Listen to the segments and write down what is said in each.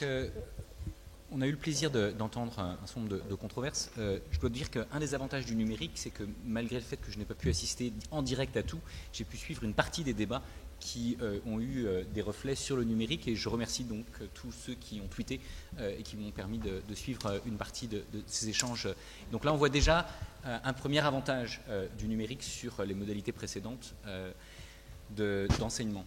qu'on a eu le plaisir d'entendre un certain nombre de controverses. Je dois dire qu'un des avantages du numérique, c'est que malgré le fait que je n'ai pas pu assister en direct à tout, j'ai pu suivre une partie des débats qui ont eu des reflets sur le numérique, et je remercie donc tous ceux qui ont tweeté et qui m'ont permis de suivre une partie de ces échanges. Donc là, on voit déjà un premier avantage du numérique sur les modalités précédentes d'enseignement.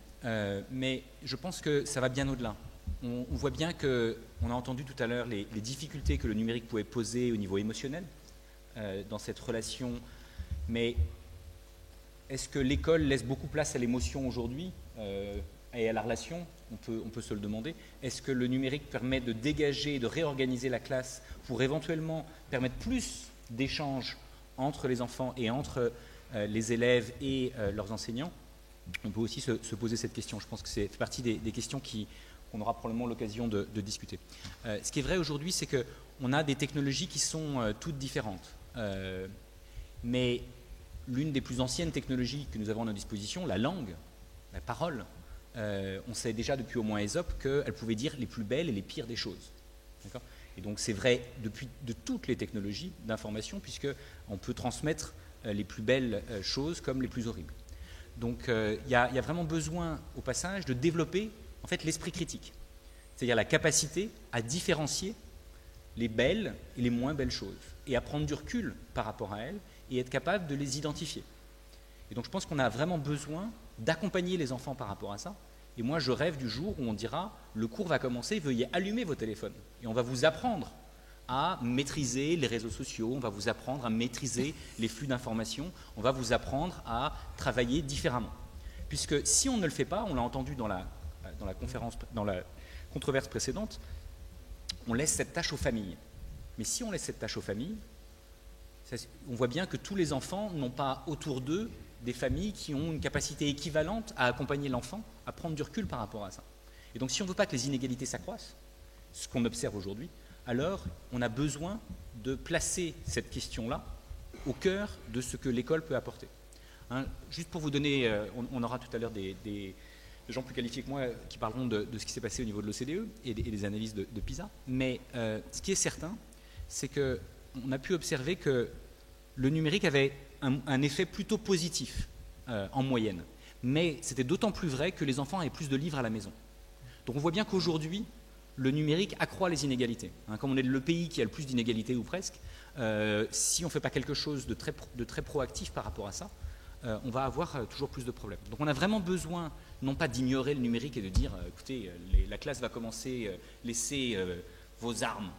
Mais je pense que ça va bien au-delà. On voit bien qu'on a entendu tout à l'heure les difficultés que le numérique pouvait poser au niveau émotionnel dans cette relation, mais est-ce que l'école laisse beaucoup place à l'émotion aujourd'hui et à la relation? On peut se le demander. Est-ce que le numérique permet de dégager, de réorganiser la classe pour éventuellement permettre plus d'échanges entre les enfants et entre les élèves et leurs enseignants? On peut aussi se poser cette question. Je pense que c'est partie des questions qu'on aura probablement l'occasion de discuter. Ce qui est vrai aujourd'hui, c'est qu'on a des technologies qui sont toutes différentes. Mais l'une des plus anciennes technologies que nous avons à notre disposition, la langue, la parole, on sait déjà depuis au moins Ésope qu'elle pouvait dire les plus belles et les pires des choses. Et donc c'est vrai de toutes les technologies d'information, puisqu'on peut transmettre les plus belles choses comme les plus horribles. Donc il y a vraiment besoin au passage de développer en fait l'esprit critique, c'est-à-dire la capacité à différencier les belles et les moins belles choses, et à prendre du recul par rapport à elles, et être capable de les identifier. Et donc je pense qu'on a vraiment besoin d'accompagner les enfants par rapport à ça. Et moi je rêve du jour où on dira le cours va commencer, veuillez allumer vos téléphones. Et on va vous apprendre à maîtriser les réseaux sociaux, on va vous apprendre à maîtriser les flux d'informations, on va vous apprendre à travailler différemment. Puisque si on ne le fait pas, on l'a entendu dans la controverse précédente, on laisse cette tâche aux familles. Mais si on laisse cette tâche aux familles, on voit bien que tous les enfants n'ont pas autour d'eux des familles qui ont une capacité équivalente à accompagner l'enfant, à prendre du recul par rapport à ça. Et donc si on ne veut pas que les inégalités s'accroissent, ce qu'on observe aujourd'hui, alors on a besoin de placer cette question-là au cœur de ce que l'école peut apporter. Juste pour vous donner, on aura tout à l'heure des gens plus qualifiés que moi qui parleront de ce qui s'est passé au niveau de l'OCDE et des analyses de PISA, mais ce qui est certain, c'est qu'on a pu observer que le numérique avait un effet plutôt positif en moyenne. Mais c'était d'autant plus vrai que les enfants avaient plus de livres à la maison. Donc on voit bien qu'aujourd'hui, le numérique accroît les inégalités. Comme on est le pays qui a le plus d'inégalités, ou presque, si on ne fait pas quelque chose de très proactif par rapport à ça, on va avoir toujours plus de problèmes. Donc on a vraiment besoin, non pas d'ignorer le numérique et de dire, écoutez, la classe va commencer, laissez vos armes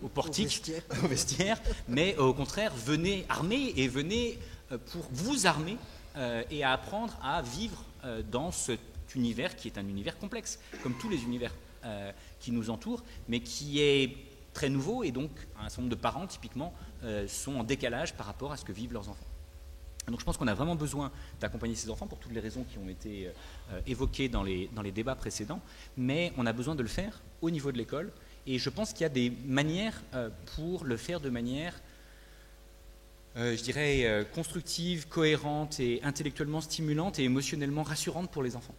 au portique, au vestiaire, mais au contraire, venez armés et venez pour vous armer et à apprendre à vivre dans cet univers qui est un univers complexe, comme tous les univers qui nous entourent, mais qui est très nouveau, et donc un certain nombre de parents, typiquement, sont en décalage par rapport à ce que vivent leurs enfants. Donc je pense qu'on a vraiment besoin d'accompagner ces enfants pour toutes les raisons qui ont été évoquées dans les débats précédents, mais on a besoin de le faire au niveau de l'école. Et je pense qu'il y a des manières pour le faire de manière, je dirais, constructive, cohérente et intellectuellement stimulante et émotionnellement rassurante pour les enfants.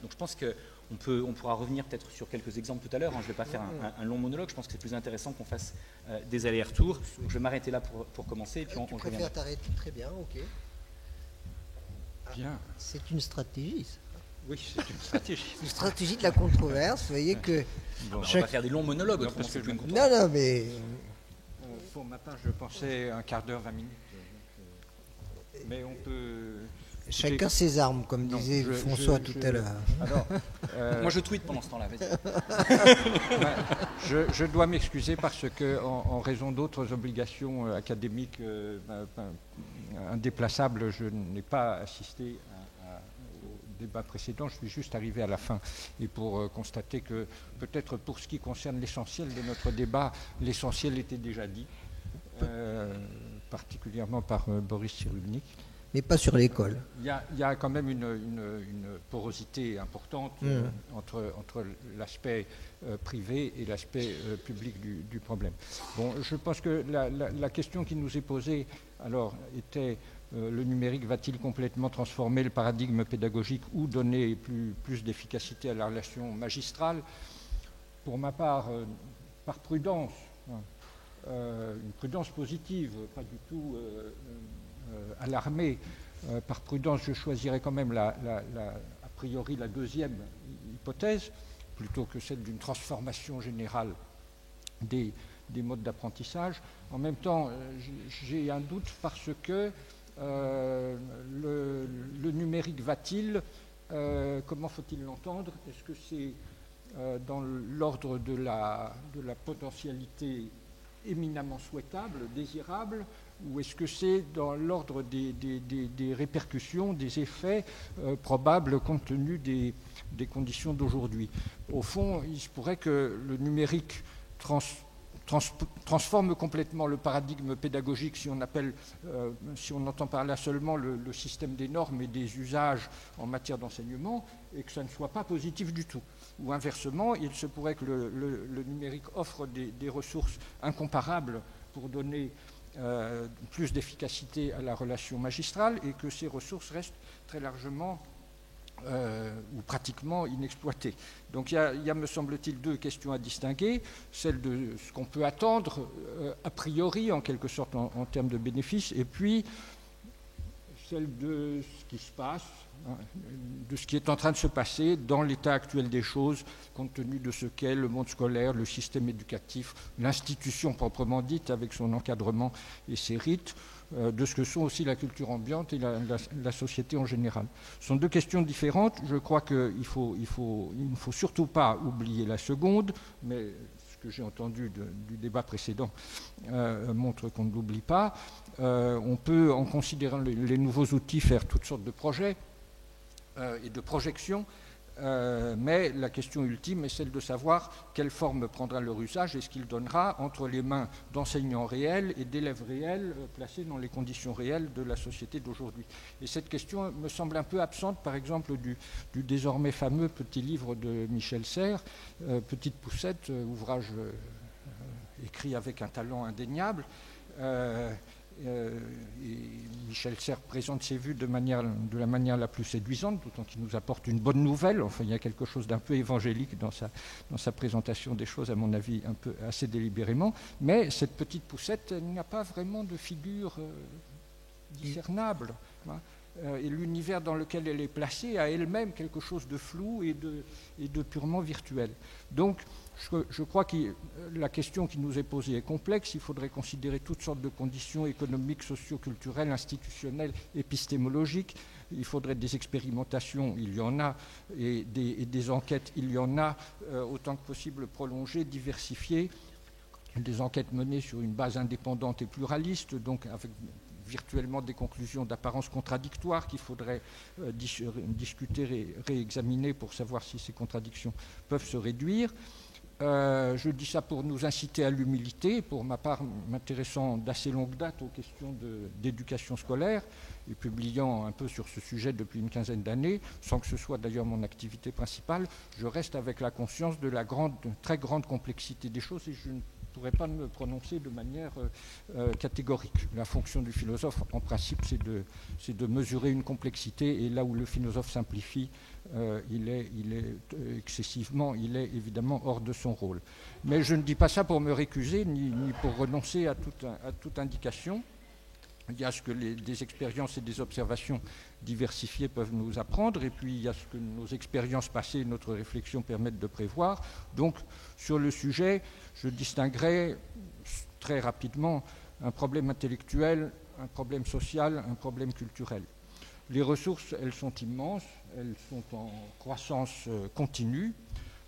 Donc je pense qu'on pourra revenir peut-être sur quelques exemples tout à l'heure. Je ne vais pas faire un long monologue, je pense que c'est plus intéressant qu'on fasse des allers-retours. Donc je vais m'arrêter là pour commencer. Et puis tu préfères t'arrêter, très bien, ok. Bien. C'est une stratégie, ça. Oui, c'est une stratégie. Une stratégie de la controverse, vous voyez que... Bon, on va faire des longs monologues, non, parce que plus une non, mais... Pour ma part, je pensais un quart d'heure, 20 minutes. Mais on peut... Chacun ses armes, comme disait François tout à l'heure. Alors, moi je tweete pendant ce temps-là, vas-y. Je dois m'excuser parce que, en raison d'autres obligations académiques indéplaçables, je n'ai pas assisté au débat précédent, je suis juste arrivé à la fin. Et pour constater que, peut-être pour ce qui concerne l'essentiel de notre débat, l'essentiel était déjà dit, particulièrement par Boris Cyrulnik. Mais pas sur l'école. Il y a quand même une porosité importante entre l'aspect privé et l'aspect public du problème. Bon, je pense que la question qui nous est posée alors était le numérique va-t-il complètement transformer le paradigme pédagogique ou donner plus d'efficacité à la relation magistrale? pour ma part, par prudence, une prudence positive, pas du tout alarmée, par prudence, je choisirais quand même a priori la deuxième hypothèse, plutôt que celle d'une transformation générale des modes d'apprentissage. En même temps, j'ai un doute parce que le numérique va-t-il, comment faut-il l'entendre? Est-ce que c'est dans l'ordre de la potentialité éminemment souhaitable, désirable, ou est-ce que c'est dans l'ordre des répercussions, des effets probables compte tenu des conditions d'aujourd'hui? Au fond, il se pourrait que le numérique transforme complètement le paradigme pédagogique, si on entend par là seulement le système des normes et des usages en matière d'enseignement, et que ça ne soit pas positif du tout. Ou inversement, il se pourrait que le numérique offre des ressources incomparables pour donner plus d'efficacité à la relation magistrale, et que ces ressources restent très largement ou pratiquement inexploitées. Donc il y a, me semble-t-il, deux questions à distinguer, celle de ce qu'on peut attendre a priori, en quelque sorte, en termes de bénéfices, et puis celle de ce qui se passe, de ce qui est en train de se passer dans l'état actuel des choses, compte tenu de ce qu'est le monde scolaire, le système éducatif, l'institution proprement dite, avec son encadrement et ses rites, de ce que sont aussi la culture ambiante et la société en général. Ce sont deux questions différentes. Je crois qu'il ne faut surtout pas oublier la seconde, mais ce que j'ai entendu du débat précédent montre qu'on ne l'oublie pas. On peut, en considérant les nouveaux outils, faire toutes sortes de projets et de projections, mais la question ultime est celle de savoir quelle forme prendra leur usage et ce qu'il donnera entre les mains d'enseignants réels et d'élèves réels placés dans les conditions réelles de la société d'aujourd'hui. Et cette question me semble un peu absente, par exemple, du désormais fameux petit livre de Michel Serres, Petite Poussette, ouvrage écrit avec un talent indéniable. Et Michel Serres présente ses vues de la manière la plus séduisante, d'autant qu'il nous apporte une bonne nouvelle. Enfin, il y a quelque chose d'un peu évangélique dans sa présentation des choses, à mon avis, assez délibérément. Mais cette petite poussette, elle n'a pas vraiment de figure discernable. Et l'univers dans lequel elle est placée a elle-même quelque chose de flou et de purement virtuel. Donc, je crois que la question qui nous est posée est complexe. Il faudrait considérer toutes sortes de conditions économiques, socio-culturelles, institutionnelles, épistémologiques. Il faudrait des expérimentations, il y en a, et des enquêtes, il y en a, autant que possible prolongées, diversifiées. Des enquêtes menées sur une base indépendante et pluraliste, donc avec virtuellement des conclusions d'apparence contradictoires qu'il faudrait discuter, réexaminer pour savoir si ces contradictions peuvent se réduire. Je dis ça pour nous inciter à l'humilité, pour ma part m'intéressant d'assez longue date aux questions d'éducation scolaire et publiant un peu sur ce sujet depuis une quinzaine d'années, sans que ce soit d'ailleurs mon activité principale. Je reste avec la conscience de la très grande complexité des choses et je ne pourrais pas me prononcer de manière catégorique. La fonction du philosophe, en principe, c'est de mesurer une complexité, et là où le philosophe simplifie, il est excessivement, il est évidemment hors de son rôle. Mais je ne dis pas ça pour me récuser, ni pour renoncer à toute indication. Il y a ce que des expériences et des observations diversifiées peuvent nous apprendre, et puis il y a ce que nos expériences passées et notre réflexion permettent de prévoir. Donc, sur le sujet, je distinguerai très rapidement un problème intellectuel, un problème social, un problème culturel. Les ressources, elles sont immenses, elles sont en croissance continue.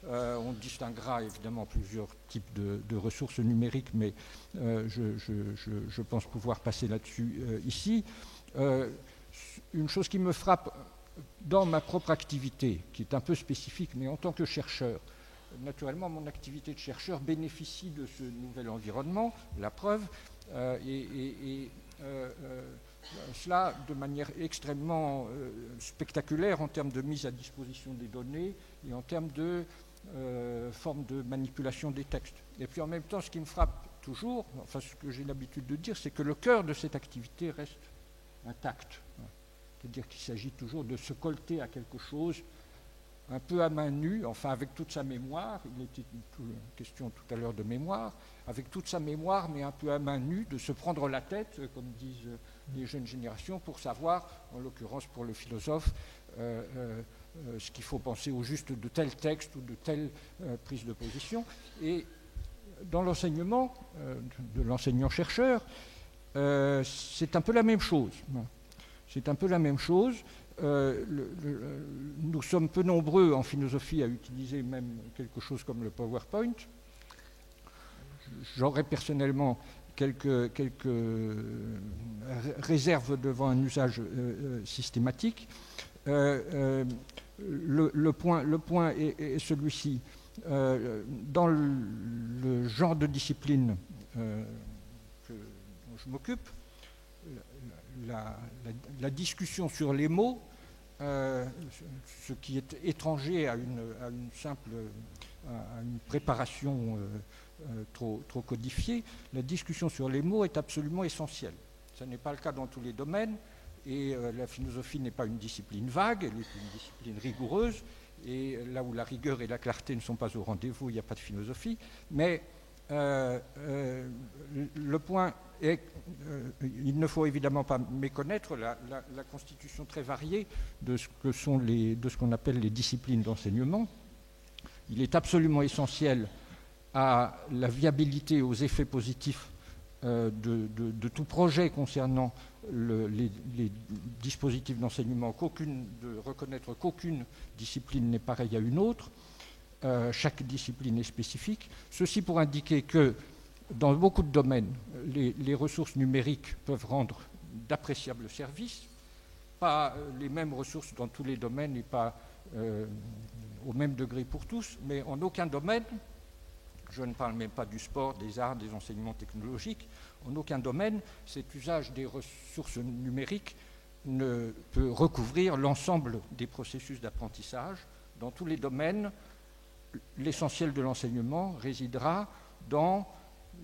On distinguera évidemment plusieurs types de ressources numériques, mais je pense pouvoir passer là-dessus ici. Une chose qui me frappe dans ma propre activité, qui est un peu spécifique, mais en tant que chercheur, naturellement mon activité de chercheur bénéficie de ce nouvel environnement, la preuve, cela de manière extrêmement spectaculaire en termes de mise à disposition des données et en termes de forme de manipulation des textes. Et puis en même temps, ce qui me frappe toujours, enfin ce que j'ai l'habitude de dire, c'est que le cœur de cette activité reste intact. C'est-à-dire qu'il s'agit toujours de se colter à quelque chose un peu à main nue, enfin avec toute sa mémoire, il était question tout à l'heure de mémoire, avec toute sa mémoire, mais un peu à main nue, de se prendre la tête, comme disent les jeunes générations, pour savoir, en l'occurrence pour le philosophe, ce qu'il faut penser au juste de tel texte ou de telle prise de position. Et dans l'enseignement, de l'enseignant-chercheur, c'est un peu la même chose. C'est un peu la même chose. Nous sommes peu nombreux en philosophie à utiliser même quelque chose comme le PowerPoint. J'aurais personnellement quelques réserves devant un usage systématique. Le point est celui-ci. Dans le genre de discipline dont je m'occupe, la discussion sur les mots, ce qui est étranger à une préparation trop codifiée, la discussion sur les mots est absolument essentielle. Ce n'est pas le cas dans tous les domaines, et la philosophie n'est pas une discipline vague, elle est une discipline rigoureuse, et là où la rigueur et la clarté ne sont pas au rendez-vous, il n'y a pas de philosophie, mais le point est, il ne faut évidemment pas méconnaître la constitution très variée de ce qu'on appelle les disciplines d'enseignement. Il est absolument essentiel à la viabilité, aux effets positifs de tout projet concernant les dispositifs d'enseignement, de reconnaître qu'aucune discipline n'est pareille à une autre. Chaque discipline est spécifique. Ceci pour indiquer que dans beaucoup de domaines, les ressources numériques peuvent rendre d'appréciables services, pas les mêmes ressources dans tous les domaines et pas au même degré pour tous, mais en aucun domaine, je ne parle même pas du sport, des arts, des enseignements technologiques, en aucun domaine, cet usage des ressources numériques ne peut recouvrir l'ensemble des processus d'apprentissage. Dans tous les domaines, l'essentiel de l'enseignement résidera dans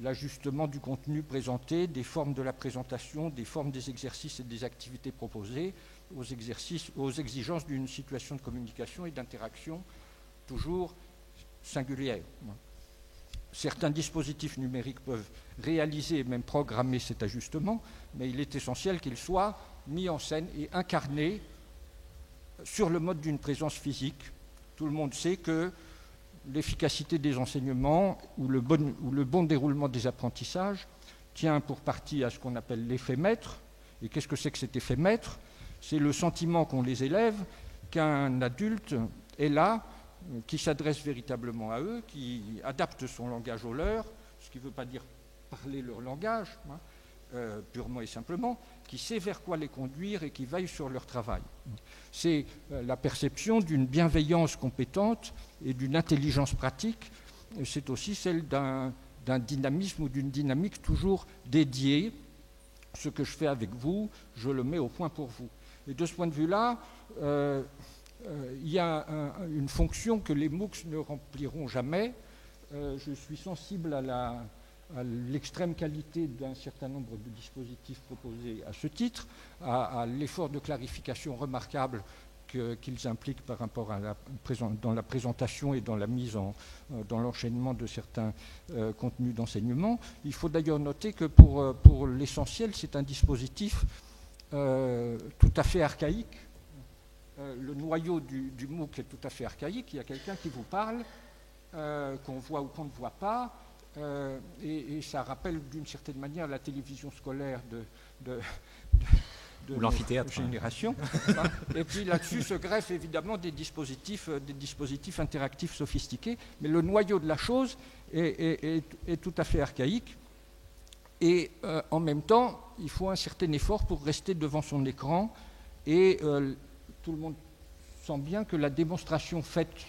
l'ajustement du contenu présenté, des formes de la présentation, des formes des exercices et des activités proposées, aux exigences d'une situation de communication et d'interaction toujours singulière. Certains dispositifs numériques peuvent réaliser et même programmer cet ajustement, mais il est essentiel qu'ils soient mis en scène et incarnés sur le mode d'une présence physique. Tout le monde sait que l'efficacité des enseignements ou le bon déroulement des apprentissages tient pour partie à ce qu'on appelle l'effet maître. Et qu'est-ce que c'est que cet effet maître? C'est le sentiment qu'ont les élèves qu'un adulte est là, qui s'adresse véritablement à eux, qui adapte son langage au leur, ce qui ne veut pas dire parler leur langage, purement et simplement, qui sait vers quoi les conduire et qui veille sur leur travail. C'est la perception d'une bienveillance compétente et d'une intelligence pratique. C'est aussi celle d'un dynamisme ou d'une dynamique toujours dédiée. Ce que je fais avec vous, je le mets au point pour vous. Et de ce point de vue-là, il y a une fonction que les MOOCs ne rempliront jamais. Je suis sensible à l'extrême qualité d'un certain nombre de dispositifs proposés à ce titre, à l'effort de clarification remarquable qu'ils impliquent par rapport dans la présentation et dans la mise dans l'enchaînement de certains contenus d'enseignement. Il faut d'ailleurs noter que pour l'essentiel, c'est un dispositif tout à fait archaïque. Le noyau du MOOC est tout à fait archaïque. Il y a quelqu'un qui vous parle, qu'on voit ou qu'on ne voit pas, et ça rappelle d'une certaine manière la télévision scolaire de l'amphithéâtre, génération. Et puis là-dessus se greffent évidemment des dispositifs interactifs sophistiqués, mais le noyau de la chose est tout à fait archaïque. Et en même temps, il faut un certain effort pour rester devant son écran, et tout le monde sent bien que la démonstration faite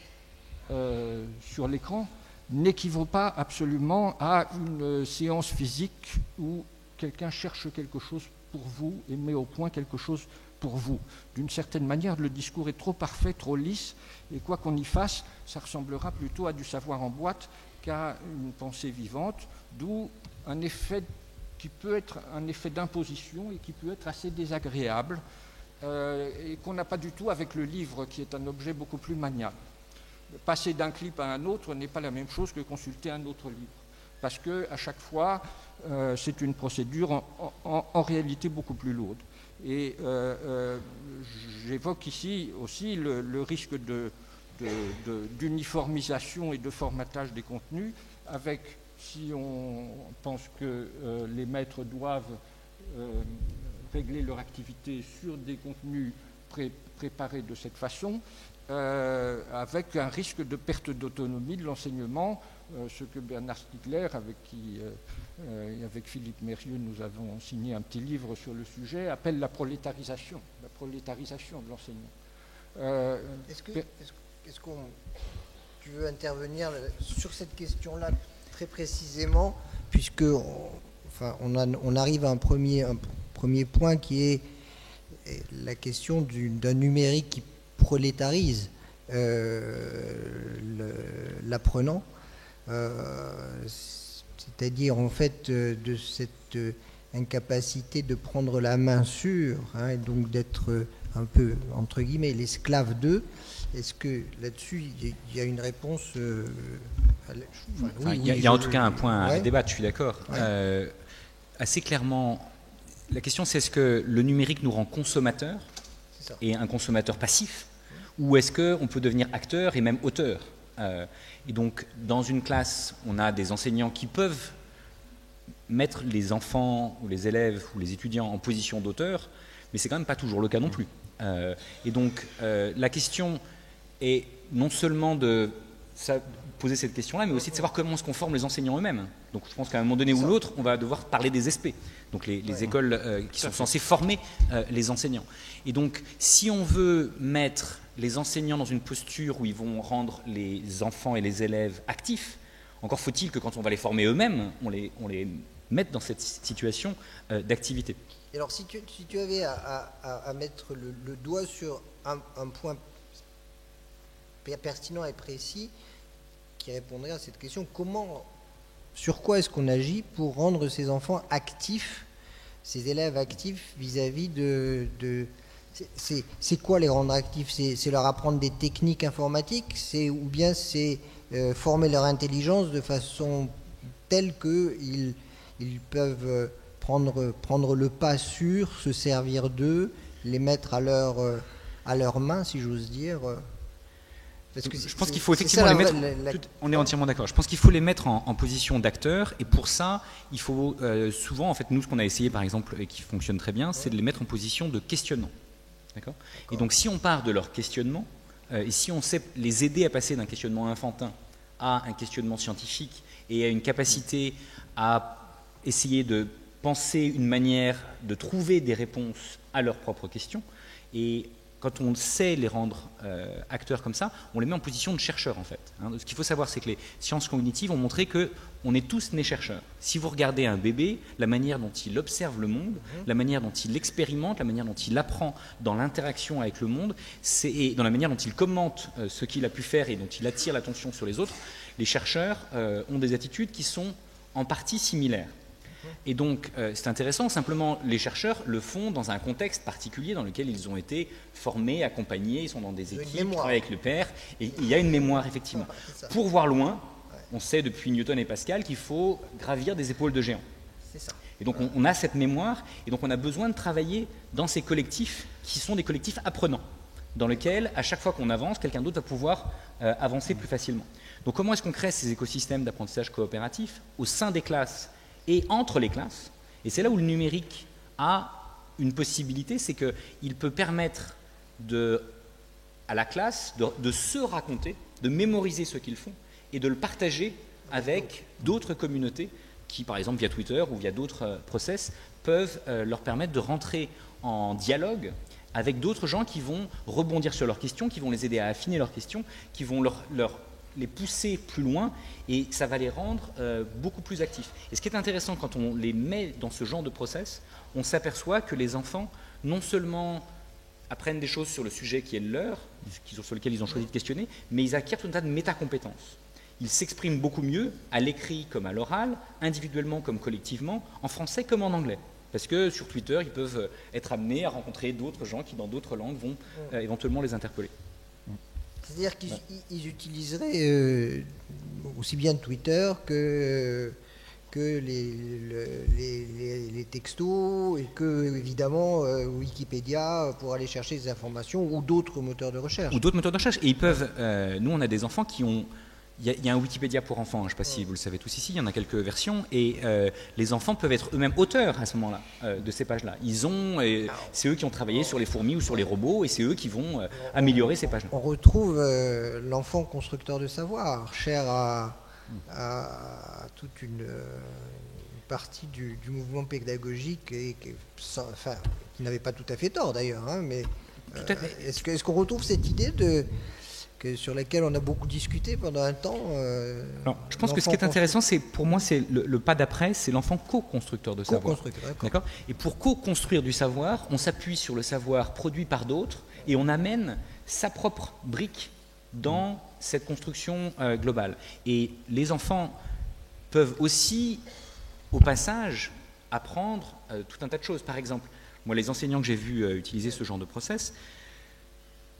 sur l'écran n'équivaut pas absolument à une séance physique où quelqu'un cherche quelque chose pour vous et met au point quelque chose pour vous. D'une certaine manière, le discours est trop parfait, trop lisse, et quoi qu'on y fasse, ça ressemblera plutôt à du savoir en boîte qu'à une pensée vivante, d'où un effet qui peut être un effet d'imposition et qui peut être assez désagréable. et qu'on n'a pas du tout avec le livre, qui est un objet beaucoup plus maniable. Passer d'un clip à un autre n'est pas la même chose que consulter un autre livre, parce qu'à chaque fois, c'est une procédure en réalité beaucoup plus lourde. Et j'évoque ici aussi le risque d'uniformisation et de formatage des contenus, avec, si on pense que les maîtres doivent régler leur activité sur des contenus préparés de cette façon, avec un risque de perte d'autonomie de l'enseignement, ce que Bernard Stiegler, avec Philippe Mérieux, nous avons signé un petit livre sur le sujet, appelle la prolétarisation de l'enseignement. Est-ce qu'on tu veux intervenir sur cette question-là très précisément, puisque on arrive à un premier point qui est la question d'un numérique qui prolétarise l'apprenant, c'est-à-dire en fait de cette incapacité de prendre la main sur, et donc d'être un peu, entre guillemets, l'esclave d'eux. Est-ce que là-dessus, il y a une réponse il y a en tout cas un point à débattre, je suis d'accord. Ouais. Assez clairement, la question c'est est-ce que le numérique nous rend consommateurs et un consommateur passif, ou est-ce qu'on peut devenir acteur et même auteur? Et donc, dans une classe, on a des enseignants qui peuvent mettre les enfants ou les élèves ou les étudiants en position d'auteur, mais c'est quand même pas toujours le cas non plus. Et donc, la question est non seulement de poser cette question-là, mais aussi de savoir comment est-ce qu'on forme les enseignants eux-mêmes. Donc, je pense qu'à un moment donné ou l'autre, on va devoir parler des SP, donc les écoles qui sont censées former les enseignants. Et donc, si on veut mettre les enseignants dans une posture où ils vont rendre les enfants et les élèves actifs, encore faut-il que quand on va les former eux-mêmes, on les mette dans cette situation d'activité. Et alors, si tu avais à mettre le doigt sur un point pertinent et précis qui répondrait à cette question, sur quoi est-ce qu'on agit pour rendre ces enfants actifs, ces élèves actifs vis-à-vis c'est quoi les rendre actifs? C'est leur apprendre des techniques informatiques, ou bien c'est former leur intelligence de façon telle qu'ils peuvent prendre le pas sur, se servir d'eux, les mettre à leur main, si j'ose dire. Parce que je pense qu'il faut effectivement les mettre. On est entièrement d'accord. Je pense qu'il faut les mettre en position d'acteurs, et pour ça, il faut souvent, en fait, nous, ce qu'on a essayé, par exemple, et qui fonctionne très bien, c'est de les mettre en position de questionnement. D'accord ? Et donc, si on part de leur questionnement, et si on sait les aider à passer d'un questionnement infantin à un questionnement scientifique et à une capacité à essayer de penser une manière de trouver des réponses à leurs propres questions, et quand on sait les rendre acteurs comme ça, on les met en position de chercheurs en fait. Ce qu'il faut savoir, c'est que les sciences cognitives ont montré qu'on est tous nés chercheurs. Si vous regardez un bébé, la manière dont il observe le monde, la manière dont il expérimente, la manière dont il apprend dans l'interaction avec le monde, et dans la manière dont il commente ce qu'il a pu faire et dont il attire l'attention sur les autres, les chercheurs ont des attitudes qui sont en partie similaires. Et donc, c'est intéressant, simplement, les chercheurs le font dans un contexte particulier dans lequel ils ont été formés, accompagnés, ils sont dans des équipes, ils travaillent avec le père, et il y a une mémoire, effectivement. Pour voir loin, on sait depuis Newton et Pascal qu'il faut gravir des épaules de géants. Et donc, on a cette mémoire, et donc on a besoin de travailler dans ces collectifs qui sont des collectifs apprenants, dans lesquels, à chaque fois qu'on avance, quelqu'un d'autre va pouvoir avancer plus facilement. Donc, comment est-ce qu'on crée ces écosystèmes d'apprentissage coopératif au sein des classes et entre les classes? Et c'est là où le numérique a une possibilité, c'est qu'il peut permettre à la classe de se raconter, de mémoriser ce qu'ils font et de le partager avec d'autres communautés qui, par exemple, via Twitter ou via d'autres process, peuvent leur permettre de rentrer en dialogue avec d'autres gens qui vont rebondir sur leurs questions, qui vont les aider à affiner leurs questions, qui vont les pousser plus loin, et ça va les rendre beaucoup plus actifs. Et ce qui est intéressant quand on les met dans ce genre de process, on s'aperçoit que les enfants non seulement apprennent des choses sur le sujet qui est le leur, sur lequel ils ont choisi de questionner, mais ils acquièrent tout un tas de métacompétences. Ils s'expriment beaucoup mieux à l'écrit comme à l'oral, individuellement comme collectivement, en français comme en anglais. Parce que sur Twitter, ils peuvent être amenés à rencontrer d'autres gens qui, dans d'autres langues, vont éventuellement les interpeller. C'est-à-dire qu'ils utiliseraient aussi bien Twitter que les textos, et que, évidemment, Wikipédia pour aller chercher des informations, ou d'autres moteurs de recherche. Ou d'autres moteurs de recherche. Et ils peuvent... nous, on a des enfants qui ont... Il y a un Wikipédia pour enfants, je ne sais pas si vous le savez tous ici, il y en a quelques versions, et les enfants peuvent être eux-mêmes auteurs à ce moment-là de ces pages-là. C'est eux qui ont travaillé sur les fourmis ou sur les robots, et c'est eux qui vont améliorer ces pages-là. On retrouve l'enfant constructeur de savoir, cher à toute une partie du mouvement pédagogique, et qui n'avait pas tout à fait tort d'ailleurs, hein, mais est-ce qu'on retrouve cette idée sur laquelle on a beaucoup discuté pendant un temps Alors, je pense que ce qui est intéressant, pour moi, c'est le pas d'après, c'est l'enfant co-constructeur de savoir. D'accord. Et pour co-construire du savoir, on s'appuie sur le savoir produit par d'autres et on amène sa propre brique dans cette construction globale. Et les enfants peuvent aussi, au passage, apprendre tout un tas de choses. Par exemple, moi, les enseignants que j'ai vus utiliser ce genre de process,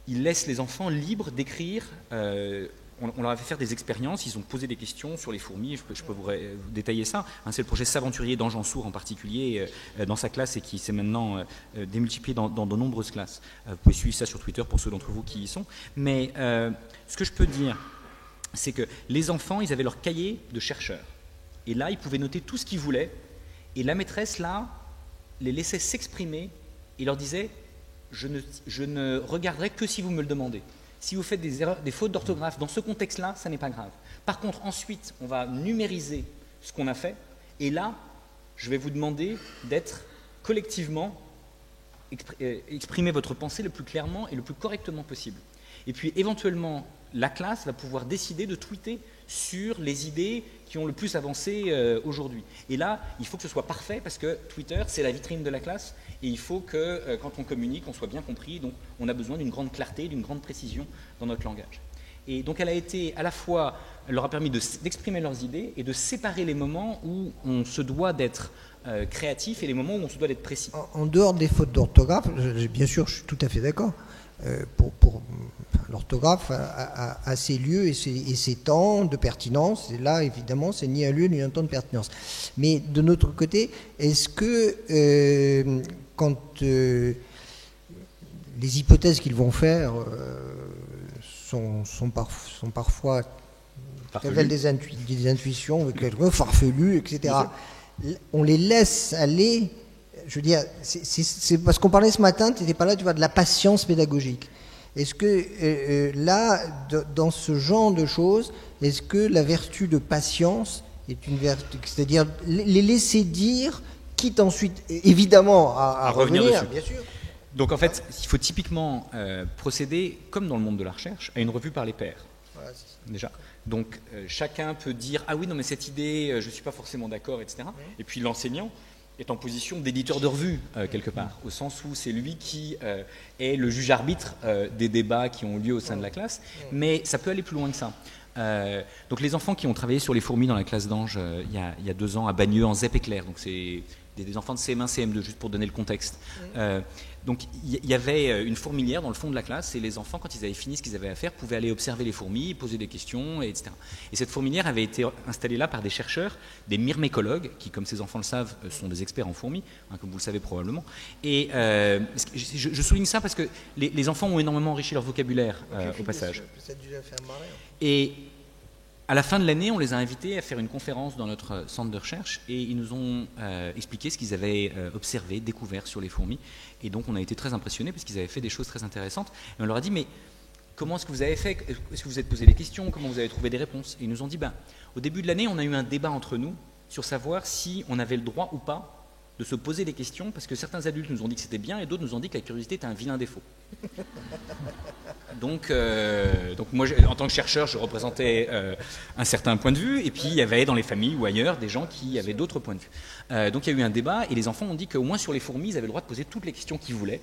ils laissent les enfants libres d'écrire. On leur a fait faire des expériences, ils ont posé des questions sur les fourmis, je peux vous détailler ça. C'est le projet S'aventurier d'Ange Ansour en particulier dans sa classe et qui s'est maintenant démultiplié dans de nombreuses classes. Vous pouvez suivre ça sur Twitter pour ceux d'entre vous qui y sont. Mais ce que je peux dire, c'est que les enfants, ils avaient leur cahier de chercheurs. Et là, ils pouvaient noter tout ce qu'ils voulaient. Et la maîtresse, là, les laissait s'exprimer et leur disait... Je ne regarderai que si vous me le demandez. Si vous faites des fautes d'orthographe dans ce contexte-là, ça n'est pas grave. Par contre, ensuite, on va numériser ce qu'on a fait, et là, je vais vous demander d'être collectivement, exprimer votre pensée le plus clairement et le plus correctement possible. Et puis, éventuellement, la classe va pouvoir décider de tweeter sur les idées qui ont le plus avancé aujourd'hui. Et là, il faut que ce soit parfait, parce que Twitter, c'est la vitrine de la classe, et il faut que, quand on communique, on soit bien compris. Donc, on a besoin d'une grande clarté, d'une grande précision dans notre langage. Et donc, elle a été, à la fois, elle leur a permis d'exprimer leurs idées et de séparer les moments où on se doit d'être créatif et les moments où on se doit d'être précis. En dehors des fautes d'orthographe, bien sûr, je suis tout à fait d'accord. L'orthographe a ses lieux et ses temps de pertinence, et là évidemment c'est ni un lieu ni un temps de pertinence. Mais de notre côté, est-ce que quand les hypothèses qu'ils vont faire sont parfois révèlent des intuitions farfelues, etc., on les laisse aller? Je veux dire, c'est parce qu'on parlait ce matin, tu n'étais pas là, tu vois, de la patience pédagogique. Est-ce que là, dans ce genre de choses, est-ce que la vertu de patience est une vertu, c'est-à-dire les laisser dire, quitte ensuite évidemment à revenir dessus, bien sûr. Donc en fait, il faut typiquement procéder, comme dans le monde de la recherche, à une revue par les pairs. Voilà, déjà. Donc chacun peut dire « Ah oui, non mais cette idée, je ne suis pas forcément d'accord, etc. » Et puis l'enseignant est en position d'éditeur de revue, quelque part, au sens où c'est lui qui est le juge-arbitre des débats qui ont lieu au sein de la classe, mais ça peut aller plus loin que ça. Donc les enfants qui ont travaillé sur les fourmis dans la classe d'Ange il y a 2 ans à Bagneux en ZEP éclair, donc c'est des enfants de CM1, CM2, juste pour donner le contexte. Donc il y avait une fourmilière dans le fond de la classe, et les enfants, quand ils avaient fini ce qu'ils avaient à faire, pouvaient aller observer les fourmis, poser des questions, etc. Et cette fourmilière avait été installée là par des chercheurs, des myrmécologues, qui, comme ces enfants le savent, sont des experts en fourmis, comme vous le savez probablement. Et je souligne ça parce que les enfants ont énormément enrichi leur vocabulaire au passage. Et à la fin de l'année, on les a invités à faire une conférence dans notre centre de recherche, et ils nous ont expliqué ce qu'ils avaient observé, découvert sur les fourmis. Et donc on a été très impressionnés parce qu'ils avaient fait des choses très intéressantes. Et on leur a dit, mais comment est-ce que vous avez fait? Est-ce que vous êtes posé des questions? Comment vous avez trouvé des réponses? Et ils nous ont dit, au début de l'année, on a eu un débat entre nous sur savoir si on avait le droit ou pas de se poser des questions, parce que certains adultes nous ont dit que c'était bien et d'autres nous ont dit que la curiosité était un vilain défaut. Donc moi, en tant que chercheur, je représentais un certain point de vue, et puis il y avait dans les familles ou ailleurs des gens qui avaient d'autres points de vue. Donc il y a eu un débat, et les enfants ont dit qu'au moins sur les fourmis, ils avaient le droit de poser toutes les questions qu'ils voulaient.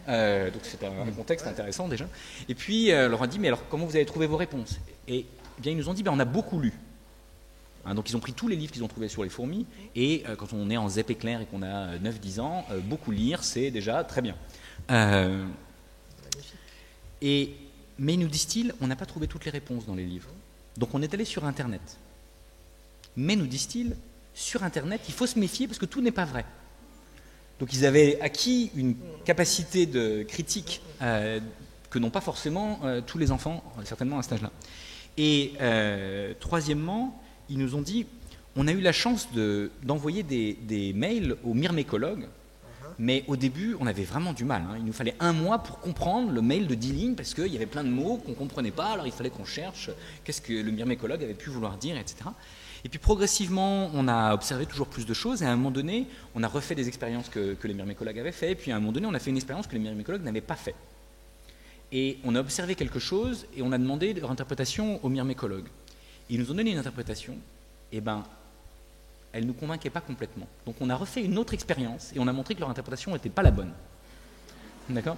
Donc c'était un contexte intéressant déjà. Et puis on leur a dit, mais alors comment vous avez trouvé vos réponses? Et bien ils nous ont dit, on a beaucoup lu. Donc ils ont pris tous les livres qu'ils ont trouvés sur les fourmis, et quand on est en ZEP éclair et qu'on a 9-10 ans, beaucoup lire, c'est déjà très bien. Mais nous disent-ils, on n'a pas trouvé toutes les réponses dans les livres. Donc on est allé sur Internet. Mais nous disent-ils, sur Internet, il faut se méfier parce que tout n'est pas vrai. Donc ils avaient acquis une capacité de critique que n'ont pas forcément tous les enfants, certainement à cet âge-là. Et troisièmement, ils nous ont dit, on a eu la chance d'envoyer des mails aux myrmécologues, mais au début, on avait vraiment du mal. Il nous fallait 1 mois pour comprendre le mail de 10 lignes, parce qu'il y avait plein de mots qu'on ne comprenait pas, alors il fallait qu'on cherche qu'est-ce que le myrmécologue avait pu vouloir dire, etc. Et puis progressivement, on a observé toujours plus de choses, et à un moment donné, on a refait des expériences que les myrmécologues avaient fait, et puis à un moment donné, on a fait une expérience que les myrmécologues n'avaient pas fait. Et on a observé quelque chose, et on a demandé leur interprétation aux myrmécologues. Ils nous ont donné une interprétation, et elle ne nous convainquait pas complètement. Donc on a refait une autre expérience, et on a montré que leur interprétation n'était pas la bonne. D'accord ?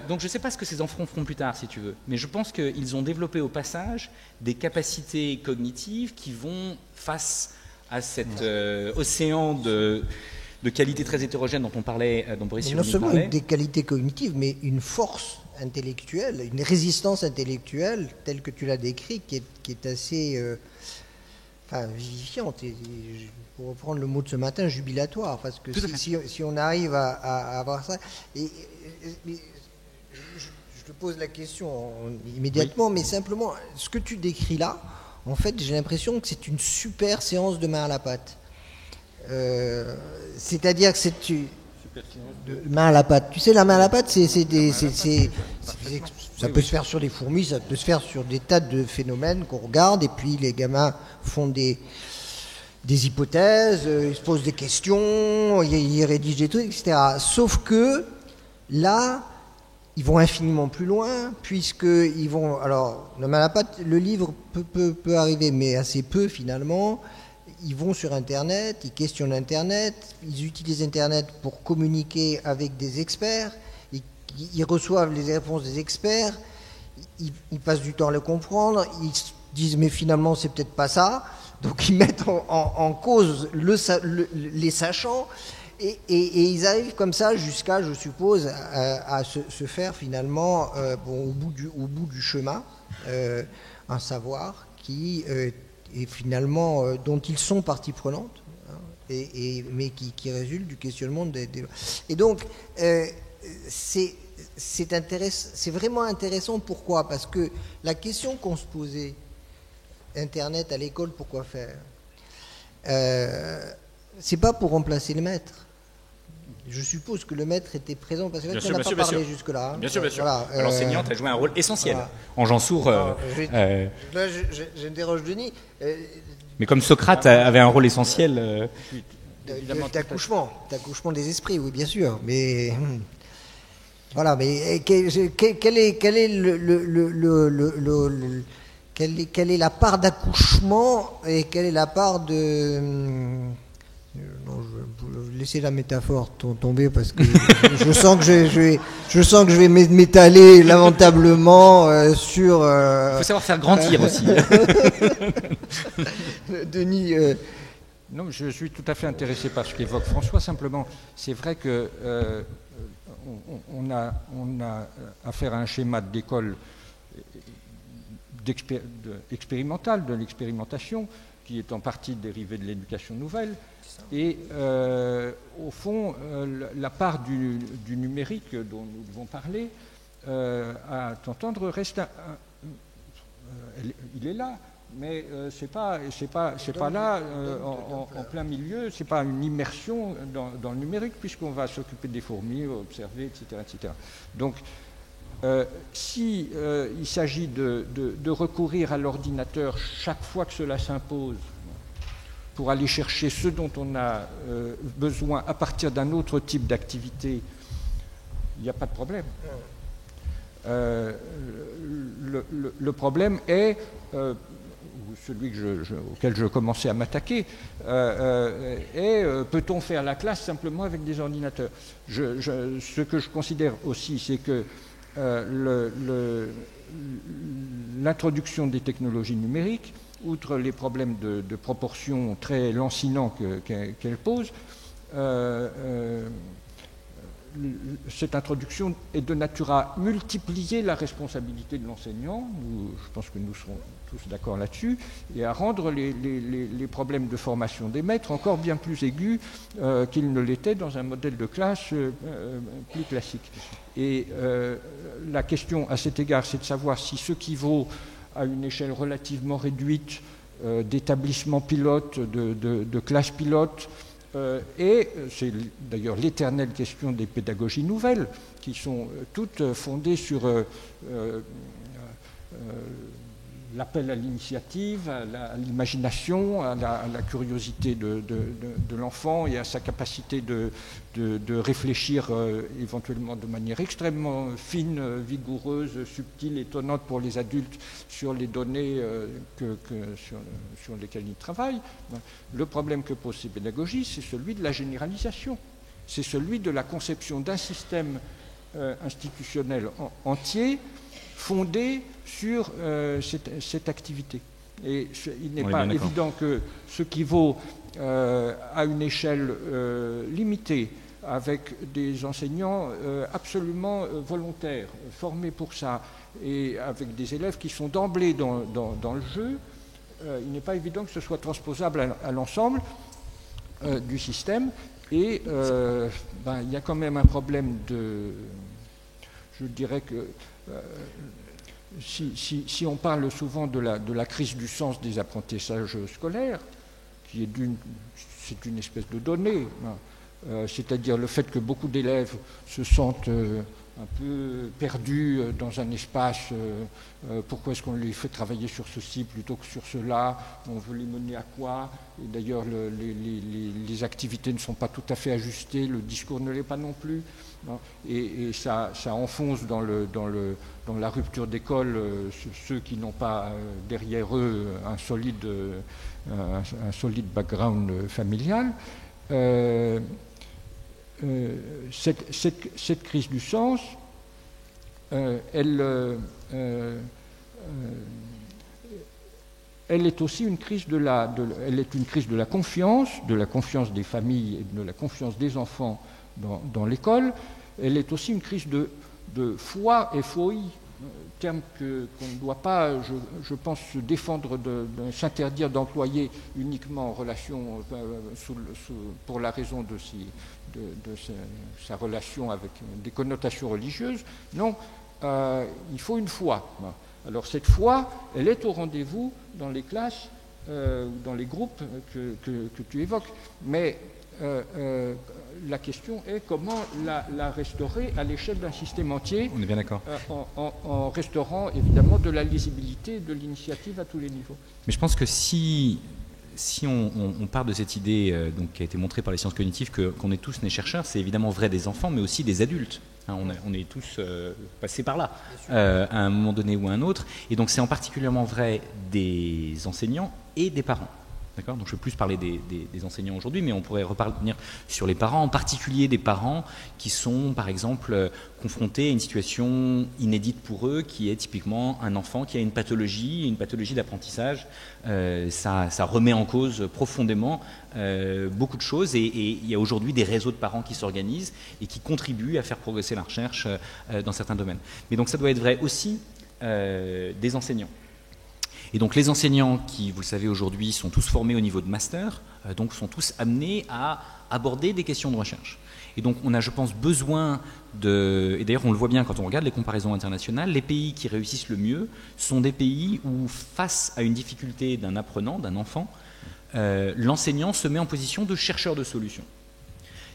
Donc je ne sais pas ce que ces enfants feront plus tard, si tu veux, mais je pense qu'ils ont développé au passage des capacités cognitives qui vont, face à cet océan de qualités très hétérogènes dont on parlait, dont Boris Cyrulnik parlait. Non seulement des qualités cognitives, mais une force intellectuelle, une résistance intellectuelle, telle que tu l'as décrit, qui est assez vivifiante. Et, pour reprendre le mot de ce matin, jubilatoire, parce que si on arrive à avoir ça, je te pose la question immédiatement, mais simplement, ce que tu décris là, en fait, j'ai l'impression que c'est une super séance de main à la pâte. C'est-à-dire que c'est main à la pâte. Tu sais, la main à la pâte, ça peut se faire sur des fourmis, ça peut se faire sur des tas de phénomènes qu'on regarde, et puis les gamins font des hypothèses, ils se posent des questions, ils rédigent des trucs, etc. Sauf que là, ils vont infiniment plus loin, puisqu'ils vont... Alors, la main à la pâte, le livre peut arriver, mais assez peu finalement. Ils vont sur Internet, ils questionnent Internet, ils utilisent Internet pour communiquer avec des experts, ils reçoivent les réponses des experts, ils passent du temps à le comprendre, ils disent mais finalement c'est peut-être pas ça, donc ils mettent en cause les sachants, et ils arrivent comme ça jusqu'à, je suppose, à se faire finalement au bout du chemin un savoir qui... et finalement dont ils sont partie prenante, mais qui résulte du questionnement des... Et donc, c'est vraiment intéressant. Pourquoi ? Parce que la question qu'on se posait, Internet à l'école, pourquoi faire ? C'est pas pour remplacer le maître. Je suppose que le maître était présent, parce que là, tu n'en as pas parlé jusque-là. Hein. Bien sûr. Voilà, l'enseignante a joué un rôle essentiel. Voilà. En Jean Sourd... Là, j'interroge Denis. Mais comme Socrate avait un rôle essentiel... D'accouchement des esprits, oui, bien sûr. Mais... Voilà, mais quelle est la part d'accouchement et quelle est la part de... Non, je vais laisser la métaphore tomber parce que je sens que je vais m'étaler lamentablement sur... Il faut savoir faire grandir aussi. Denis... Non, je suis tout à fait intéressé par ce qu'évoque François. Simplement, c'est vrai que on a affaire à un schéma d'école expérimentale, de l'expérimentation, qui est en partie dérivé de l'éducation nouvelle. Et au fond, la part du numérique dont nous devons parler, à t'entendre, reste il est là, mais c'est pas là en plein milieu. C'est pas une immersion dans le numérique, puisqu'on va s'occuper des fourmis, observer, etc., etc. Donc, si il s'agit de recourir à l'ordinateur chaque fois que cela s'impose, pour aller chercher ce dont on a besoin à partir d'un autre type d'activité, il n'y a pas de problème. Le problème est, celui auquel je commençais à m'attaquer, peut-on faire la classe simplement avec des ordinateurs ? Ce que je considère aussi, c'est que l'introduction des technologies numériques outre les problèmes de proportion très lancinants qu'elle pose, cette introduction est de nature à multiplier la responsabilité de l'enseignant, je pense que nous serons tous d'accord là-dessus, et à rendre les problèmes de formation des maîtres encore bien plus aigus qu'ils ne l'étaient dans un modèle de classe plus classique. Et la question à cet égard, c'est de savoir si ce qui vaut à une échelle relativement réduite d'établissements pilotes, de classes pilotes, et c'est d'ailleurs l'éternelle question des pédagogies nouvelles, qui sont toutes fondées sur l'appel à l'initiative, à l'imagination, à la curiosité de l'enfant et à sa capacité de réfléchir éventuellement de manière extrêmement fine, vigoureuse, subtile, étonnante pour les adultes sur les données sur lesquelles ils travaillent. Le problème que posent ces pédagogies, c'est celui de la généralisation. C'est celui de la conception d'un système institutionnel entier fondé sur cette activité. Et il n'est pas évident que ce qui vaut à une échelle limitée, avec des enseignants absolument volontaires, formés pour ça, et avec des élèves qui sont d'emblée dans le jeu, il n'est pas évident que ce soit transposable à l'ensemble du système. Et il y a quand même un problème je dirais que si on parle souvent de la crise du sens des apprentissages scolaires, qui est c'est une espèce de donnée, c'est-à-dire le fait que beaucoup d'élèves se sentent un peu perdus dans un espace, pourquoi est-ce qu'on les fait travailler sur ceci plutôt que sur cela, on veut les mener à quoi, et d'ailleurs les activités ne sont pas tout à fait ajustées, le discours ne l'est pas non plus, et ça enfonce dans la rupture d'école ceux qui n'ont pas derrière eux un solide background familial. Cette crise du sens, elle est aussi une crise de la confiance des familles et de la confiance des enfants dans l'école. Elle est aussi une crise de foi et foi, terme qu'on ne doit pas, je pense, se défendre s'interdire d'employer uniquement en relation pour la raison de sa relation avec des connotations religieuses. Non, il faut une foi. Alors cette foi, elle est au rendez-vous dans les classes, dans les groupes que tu évoques, mais la question est comment la restaurer à l'échelle d'un système entier. On est bien d'accord. En restaurant évidemment de la lisibilité, de l'initiative à tous les niveaux. Mais je pense que si on part de cette idée qui a été montrée par les sciences cognitives qu'on est tous nés chercheurs, c'est évidemment vrai des enfants, mais aussi des adultes. On est tous passés par là, à un moment donné ou à un autre. Et donc c'est en particulièrement vrai des enseignants et des parents. D'accord ? Donc je vais plus parler des enseignants aujourd'hui, mais on pourrait revenir sur les parents, en particulier des parents qui sont, par exemple, confrontés à une situation inédite pour eux, qui est typiquement un enfant qui a une pathologie d'apprentissage. Ça remet en cause profondément beaucoup de choses, et il y a aujourd'hui des réseaux de parents qui s'organisent et qui contribuent à faire progresser la recherche dans certains domaines. Mais donc ça doit être vrai aussi des enseignants. Et donc les enseignants qui, vous le savez aujourd'hui, sont tous formés au niveau de master, donc sont tous amenés à aborder des questions de recherche. Et donc on a, je pense, besoin et d'ailleurs on le voit bien quand on regarde les comparaisons internationales, les pays qui réussissent le mieux sont des pays où, face à une difficulté d'un apprenant, d'un enfant, l'enseignant se met en position de chercheur de solutions.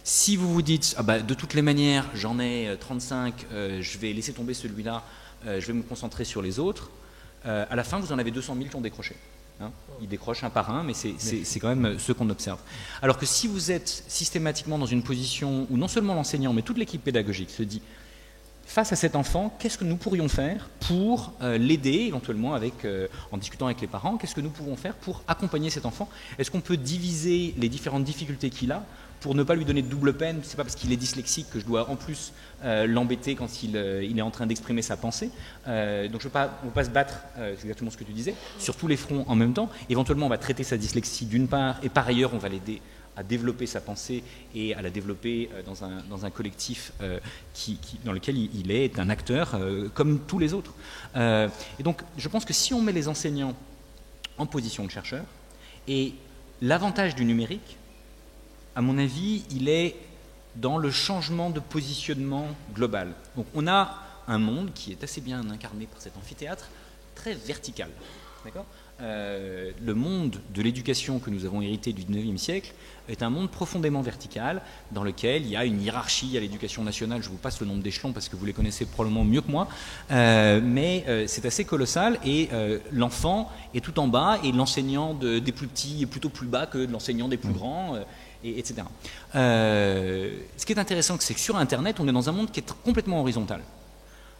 Si vous vous dites, de toutes les manières, j'en ai 35, je vais laisser tomber celui-là, je vais me concentrer sur les autres, à la fin, vous en avez 200 000 qui ont décroché. Ils décrochent un par un, mais c'est quand même ceux qu'on observe. Alors que si vous êtes systématiquement dans une position où non seulement l'enseignant, mais toute l'équipe pédagogique se dit face à cet enfant, qu'est-ce que nous pourrions faire pour l'aider éventuellement en discutant avec les parents, qu'est-ce que nous pouvons faire pour accompagner cet enfant? Est-ce qu'on peut diviser les différentes difficultés qu'il a pour ne pas lui donner de double peine? C'est pas parce qu'il est dyslexique que je dois en plus l'embêter quand il est en train d'exprimer sa pensée. Donc on ne veut pas se battre, c'est exactement ce que tu disais, sur tous les fronts en même temps. Éventuellement, on va traiter sa dyslexie d'une part, et par ailleurs, on va l'aider à développer sa pensée et à la développer dans un collectif dans lequel il est un acteur comme tous les autres. Et donc, je pense que si on met les enseignants en position de chercheurs, et l'avantage du numérique, à mon avis, il est dans le changement de positionnement global. Donc on a un monde qui est assez bien incarné par cet amphithéâtre, très vertical. D'accord ? Le monde de l'éducation que nous avons hérité du 19e siècle est un monde profondément vertical, dans lequel il y a une hiérarchie à l'éducation nationale. Je vous passe le nombre d'échelons parce que vous les connaissez probablement mieux que moi, mais c'est assez colossal, et l'enfant est tout en bas, et l'enseignant des plus petits est plutôt plus bas que l'enseignant des plus grands, etc. Ce qui est intéressant, c'est que sur Internet, on est dans un monde qui est complètement horizontal.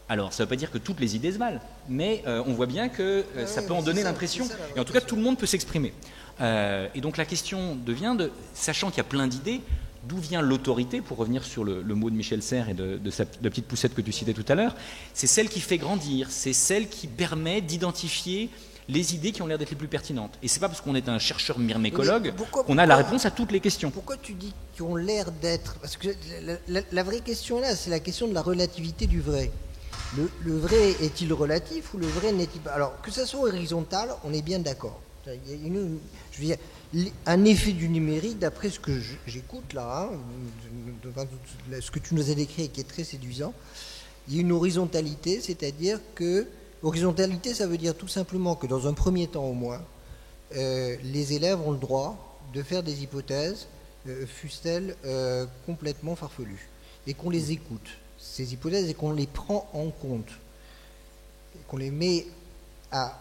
Alors, ça ne veut pas dire que toutes les idées se valent, mais on voit bien que ça peut en donner l'impression, et en tout cas, tout le monde peut s'exprimer. Et donc, la question devient, sachant qu'il y a plein d'idées, d'où vient l'autorité, pour revenir sur le mot de Michel Serres et de la petite poussette que tu citais tout à l'heure, c'est celle qui fait grandir, c'est celle qui permet d'identifier les idées qui ont l'air d'être les plus pertinentes. Et c'est pas parce qu'on est un chercheur myrmécologue qu'on a la réponse à toutes les questions. Pourquoi tu dis qu'ils ont l'air d'être... Parce que la vraie question là, c'est la question de la relativité du vrai. Le vrai est-il relatif ou le vrai n'est-il pas? Alors, que ça soit horizontal, on est bien d'accord. Je veux dire, un effet du numérique, d'après ce que j'écoute là, ce que tu nous as décrit et qui est très séduisant, il y a une horizontalité, c'est-à-dire que horizontalité, ça veut dire tout simplement que dans un premier temps au moins, les élèves ont le droit de faire des hypothèses, fussent-elles complètement farfelues, et qu'on les écoute, ces hypothèses, et qu'on les prend en compte, qu'on les met à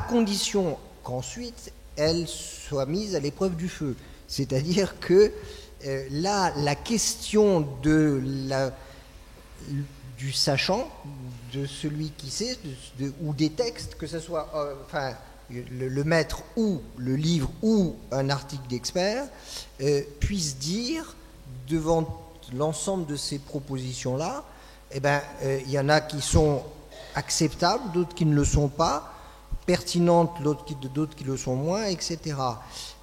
condition qu'ensuite elles soient mises à l'épreuve du feu. C'est-à-dire que là, la question du sachant, de celui qui sait, ou des textes, que ce soit le maître ou le livre ou un article d'expert, puisse dire devant l'ensemble de ces propositions-là, il y en a qui sont acceptables, d'autres qui ne le sont pas, pertinentes, d'autres qui le sont moins, etc.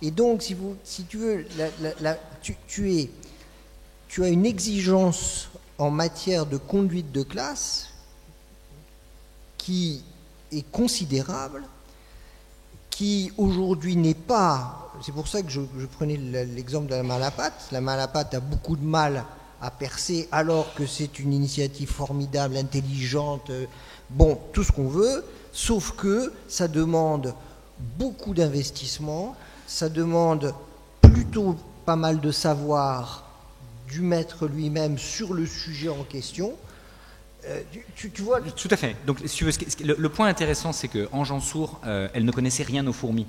Et donc, si tu veux, tu as une exigence en matière de conduite de classe qui est considérable, qui aujourd'hui n'est pas... C'est pour ça que je prenais l'exemple de la main à la pâte. La main à la pâte a beaucoup de mal à percer, alors que c'est une initiative formidable, intelligente, tout ce qu'on veut, sauf que ça demande beaucoup d'investissement, ça demande plutôt pas mal de savoir du maître lui-même sur le sujet en question. Tu vois... Tout à fait. Donc, si tu veux, le point intéressant, c'est qu'en Jansour, elle ne connaissait rien aux fourmis.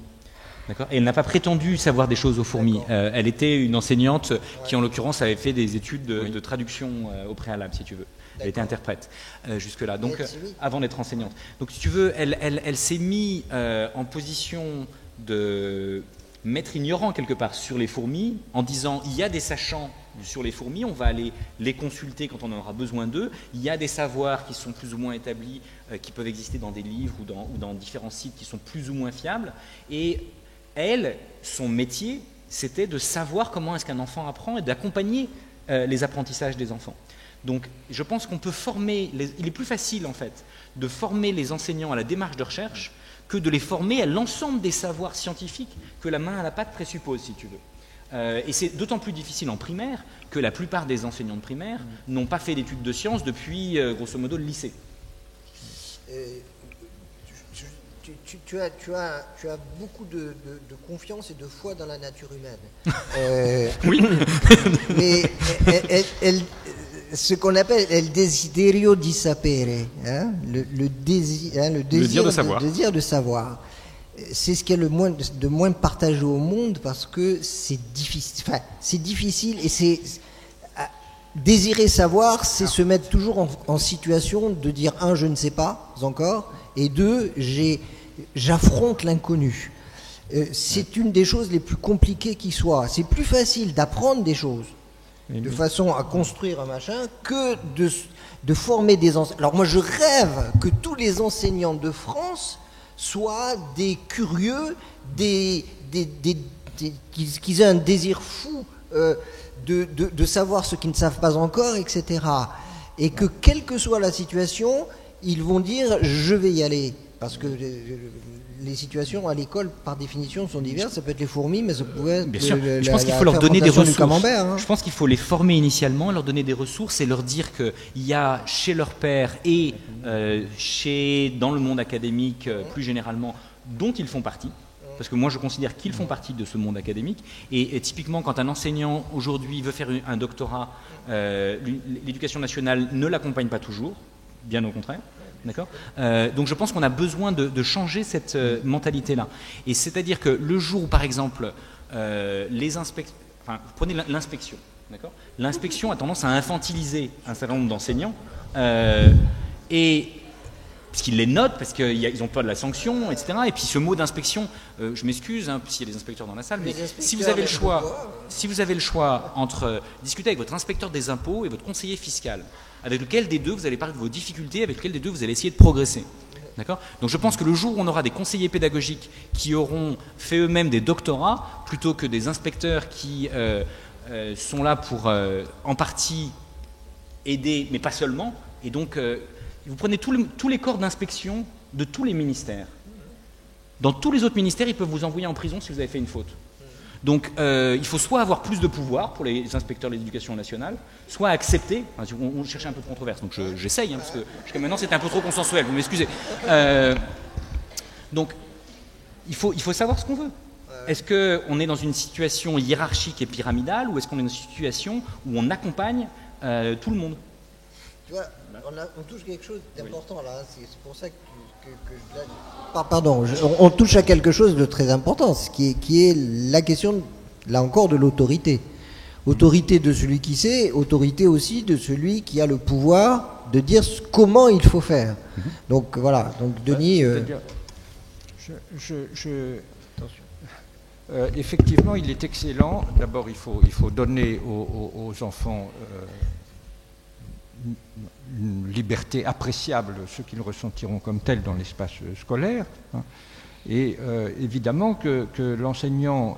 D'accord. Et elle n'a pas prétendu savoir des choses aux fourmis. Elle était une enseignante qui, en l'occurrence, avait fait des études de traduction au préalable, si tu veux. Elle était interprète jusque-là, donc avant d'être enseignante. Donc, si tu veux, elle s'est mise en position de maître ignorant quelque part sur les fourmis, en disant il y a des sachants sur les fourmis, on va aller les consulter quand on en aura besoin d'eux. Il y a des savoirs qui sont plus ou moins établis, qui peuvent exister dans des livres ou dans différents sites qui sont plus ou moins fiables. Et elle, son métier, c'était de savoir comment est-ce qu'un enfant apprend et d'accompagner les apprentissages des enfants. Donc, je pense qu'on peut former... il est plus facile, en fait, de former les enseignants à la démarche de recherche que de les former à l'ensemble des savoirs scientifiques que la main à la pâte présuppose, si tu veux. Et c'est d'autant plus difficile en primaire que la plupart des enseignants de primaire n'ont pas fait d'études de sciences depuis, grosso modo, le lycée. Tu as beaucoup de confiance et de foi dans la nature humaine. Oui. Mais ce qu'on appelle el desiderio di sapere, le désir de savoir. C'est ce qui est le moins partagé au monde, parce que c'est difficile. Enfin, c'est difficile, et désirer savoir, c'est se mettre toujours en situation de dire, un, je ne sais pas encore, et deux, j'affronte l'inconnu. C'est une des choses les plus compliquées qui soit. C'est plus facile d'apprendre des choses de façon à construire un machin que de former des enseignants. Alors moi je rêve que tous les enseignants de France soient des curieux, qu'ils aient un désir fou de savoir ce qu'ils ne savent pas encore, etc. Et que quelle que soit la situation, ils vont dire je vais y aller. Parce que les situations à l'école, par définition, sont diverses. Ça peut être les fourmis, mais ça peut être... Bien sûr. Je pense qu'il faut leur donner des ressources. Camembert, Je pense qu'il faut les former initialement, leur donner des ressources et leur dire qu'il y a chez leur père et dans le monde académique, plus généralement, dont ils font partie. Parce que moi, je considère qu'ils font partie de ce monde académique. Et typiquement, quand un enseignant, aujourd'hui, veut faire un doctorat, l'éducation nationale ne l'accompagne pas toujours, bien au contraire. D'accord. Donc je pense qu'on a besoin de changer cette mentalité-là. Et c'est-à-dire que le jour où, par exemple, vous prenez l'inspection, d'accord. L'inspection a tendance à infantiliser un certain nombre d'enseignants, puisqu'ils les notent, parce qu'ils ont peur de la sanction, etc. Et puis ce mot d'inspection, je m'excuse s'il y a des inspecteurs dans la salle, mais si vous avez le choix entre discuter avec votre inspecteur des impôts et votre conseiller fiscal, avec lequel des deux vous allez parler de vos difficultés, avec lequel des deux vous allez essayer de progresser. D'accord ? Donc je pense que le jour où on aura des conseillers pédagogiques qui auront fait eux-mêmes des doctorats, plutôt que des inspecteurs qui sont là pour en partie aider, mais pas seulement, et donc vous prenez tous les corps d'inspection de tous les ministères. Dans tous les autres ministères, ils peuvent vous envoyer en prison si vous avez fait une faute. Donc il faut soit avoir plus de pouvoir pour les inspecteurs de l'éducation nationale, soit accepter, on cherchait un peu de controverse, donc j'essaye, parce que jusqu'à maintenant c'était un peu trop consensuel, vous m'excusez. Donc il faut savoir ce qu'on veut. Est-ce qu'on est dans une situation hiérarchique et pyramidale, ou est-ce qu'on est dans une situation où on accompagne tout le monde ? Tu vois, on touche quelque chose d'important là, c'est pour ça que pardon, on touche à quelque chose de très important, qui est la question, là encore, de l'autorité. Autorité de celui qui sait, autorité aussi de celui qui a le pouvoir de dire comment il faut faire. Donc voilà, donc Denis... effectivement, il est excellent. D'abord, il faut donner aux enfants... une liberté appréciable, ce qu'ils ressentiront comme tel dans l'espace scolaire. Et évidemment que l'enseignant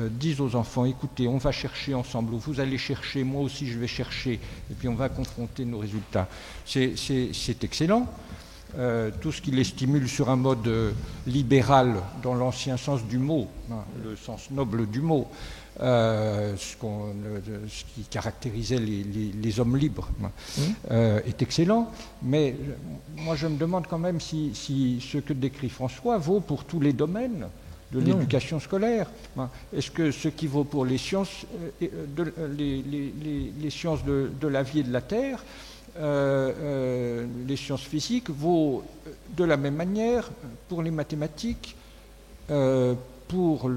dise aux enfants, écoutez, on va chercher ensemble, ou vous allez chercher, moi aussi je vais chercher, et puis on va confronter nos résultats. C'est excellent. Tout ce qui les stimule sur un mode libéral, dans l'ancien sens du mot, le sens noble du mot, ce qui caractérisait les hommes libres, est excellent. Mais moi je me demande quand même si ce que décrit François vaut pour tous les domaines de l'éducation scolaire. Est-ce que ce qui vaut pour les sciences, les sciences de la vie et de la terre, les sciences physiques, vaut de la même manière pour les mathématiques, pour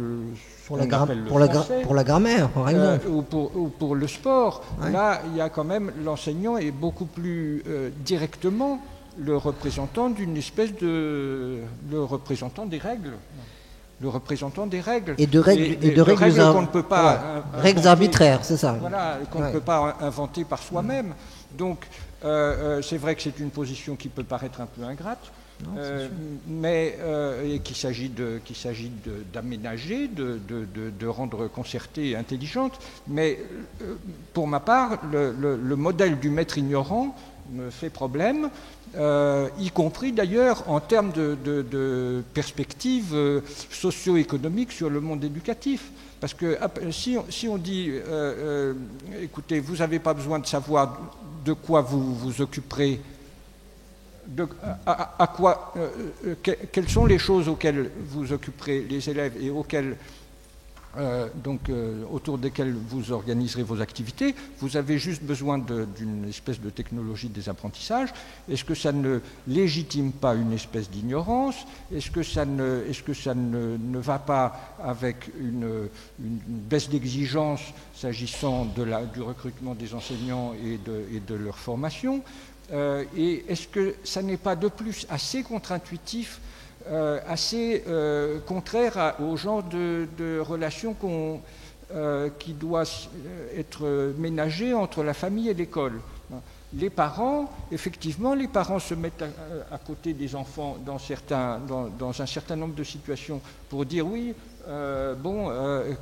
la grammaire, par exemple. Ou pour le sport. Ouais. Là, il y a quand même, l'enseignant est beaucoup plus directement le représentant d'une espèce de... le représentant des règles. Le représentant des règles. Et de règles qu'on ne peut pas... règles arbitraires, c'est ça. Voilà, qu'on ne peut pas inventer par soi-même. Donc, c'est vrai que c'est une position qui peut paraître un peu ingrate, mais qu'il s'agit d'aménager, de rendre concertée et intelligente. Mais pour ma part, le modèle du maître ignorant me fait problème, y compris d'ailleurs en termes de perspectives socio-économiques sur le monde éducatif. Parce que si on dit, écoutez, vous n'avez pas besoin de savoir de quoi vous vous occuperez, quelles sont les choses auxquelles vous occuperez les élèves et auxquelles autour desquels vous organiserez vos activités. Vous avez juste besoin d'une espèce de technologie des apprentissages. Est-ce que ça ne légitime pas une espèce d'ignorance? Est-ce que ça ne va pas avec une baisse d'exigence s'agissant du recrutement des enseignants et de leur formation? Et est-ce que ça n'est pas de plus assez contre-intuitif, assez contraire au genre de relation qui doit être ménagée entre la famille et l'école? Les parents, effectivement, les parents se mettent à côté des enfants dans un certain nombre de situations pour dire oui,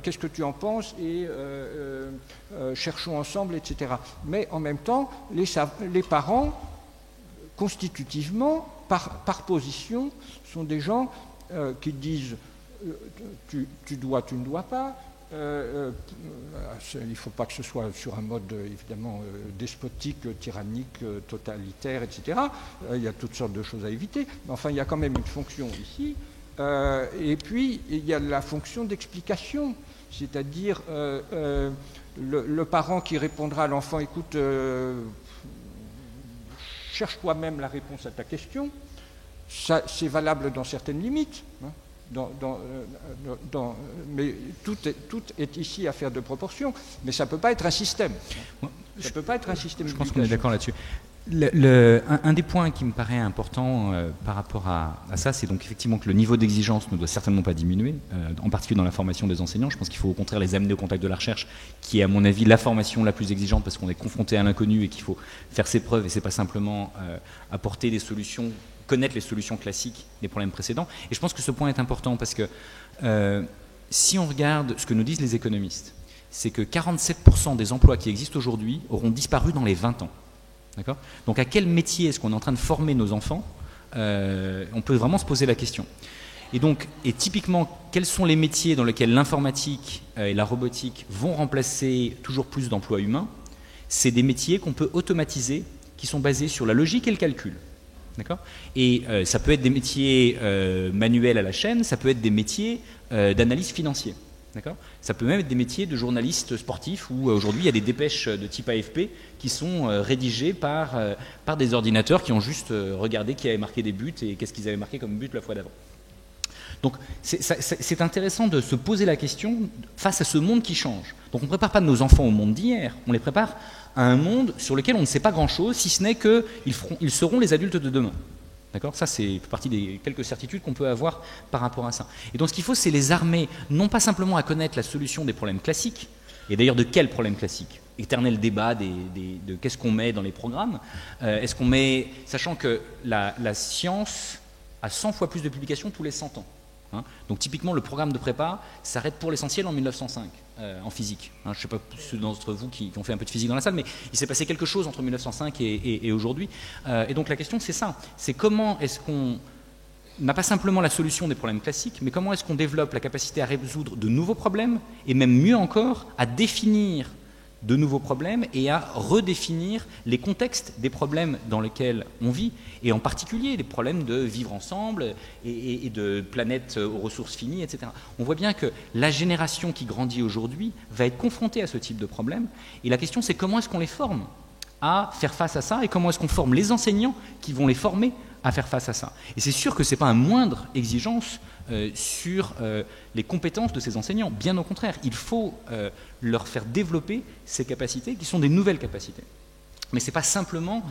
qu'est-ce que tu en penses et cherchons ensemble, etc. Mais en même temps, les parents, constitutivement, par position, sont des gens qui disent tu dois, tu ne dois pas. Il ne faut pas que ce soit sur un mode évidemment despotique, tyrannique, totalitaire, etc. Il y a toutes sortes de choses à éviter, mais enfin il y a quand même une fonction ici. Et puis il y a la fonction d'explication, c'est-à-dire le parent qui répondra à l'enfant, écoute, cherche toi-même la réponse à ta question. Ça, c'est valable dans certaines limites. Hein. Mais tout est ici affaire de proportion, mais ça ne peut pas être un système. Ça ne peut pas être un système. Je pense qu'on est d'accord là-dessus. Un des points qui me paraît important par rapport à ça, c'est donc effectivement que le niveau d'exigence ne doit certainement pas diminuer, en particulier dans la formation des enseignants. Je pense qu'il faut au contraire les amener au contact de la recherche, qui est à mon avis la formation la plus exigeante, parce qu'on est confronté à l'inconnu et qu'il faut faire ses preuves, et c'est pas simplement apporter des solutions, connaître les solutions classiques des problèmes précédents. Et je pense que ce point est important parce que si on regarde ce que nous disent les économistes, c'est que 47% des emplois qui existent aujourd'hui auront disparu dans les 20 ans. D'accord ? Donc à quel métier est-ce qu'on est en train de former nos enfants ? On peut vraiment se poser la question. Et typiquement, quels sont les métiers dans lesquels l'informatique et la robotique vont remplacer toujours plus d'emplois humains ? C'est des métiers qu'on peut automatiser, qui sont basés sur la logique et le calcul. D'accord ? Et ça peut être des métiers manuels à la chaîne, ça peut être des métiers d'analyse financier. D'accord ? Ça peut même être des métiers de journalistes sportifs où aujourd'hui il y a des dépêches de type AFP qui sont rédigées par des ordinateurs qui ont juste regardé qui avait marqué des buts et qu'est-ce qu'ils avaient marqué comme but la fois d'avant. Donc c'est intéressant de se poser la question face à ce monde qui change. Donc on ne prépare pas nos enfants au monde d'hier, on les prépare à un monde sur lequel on ne sait pas grand-chose, si ce n'est qu'ils seront les adultes de demain. D'accord ? Ça, c'est partie des quelques certitudes qu'on peut avoir par rapport à ça. Et donc, ce qu'il faut, c'est les armer, non pas simplement à connaître la solution des problèmes classiques, et d'ailleurs de quels problèmes classiques ? Éternel débat de qu'est-ce qu'on met dans les programmes. Est-ce qu'on met, sachant que la science a 100 fois plus de publications tous les 100 ans. Hein. Donc typiquement, le programme de prépa s'arrête pour l'essentiel en 1905, en physique. Hein, je ne sais pas ceux d'entre vous qui ont fait un peu de physique dans la salle, mais il s'est passé quelque chose entre 1905 et aujourd'hui. Et donc la question, c'est ça. C'est comment est-ce qu'on n'a pas simplement la solution des problèmes classiques, mais comment est-ce qu'on développe la capacité à résoudre de nouveaux problèmes, et même mieux encore, à définir de nouveaux problèmes et à redéfinir les contextes des problèmes dans lesquels on vit, et en particulier les problèmes de vivre ensemble et de planètes aux ressources finies, etc. On voit bien que la génération qui grandit aujourd'hui va être confrontée à ce type de problème, et la question c'est comment est-ce qu'on les forme à faire face à ça, et comment est-ce qu'on forme les enseignants qui vont les former à faire face à ça. Et c'est sûr que ce n'est pas une moindre exigence sur les compétences de ces enseignants. Bien au contraire, il faut leur faire développer ces capacités qui sont des nouvelles capacités. Mais ce n'est pas simplement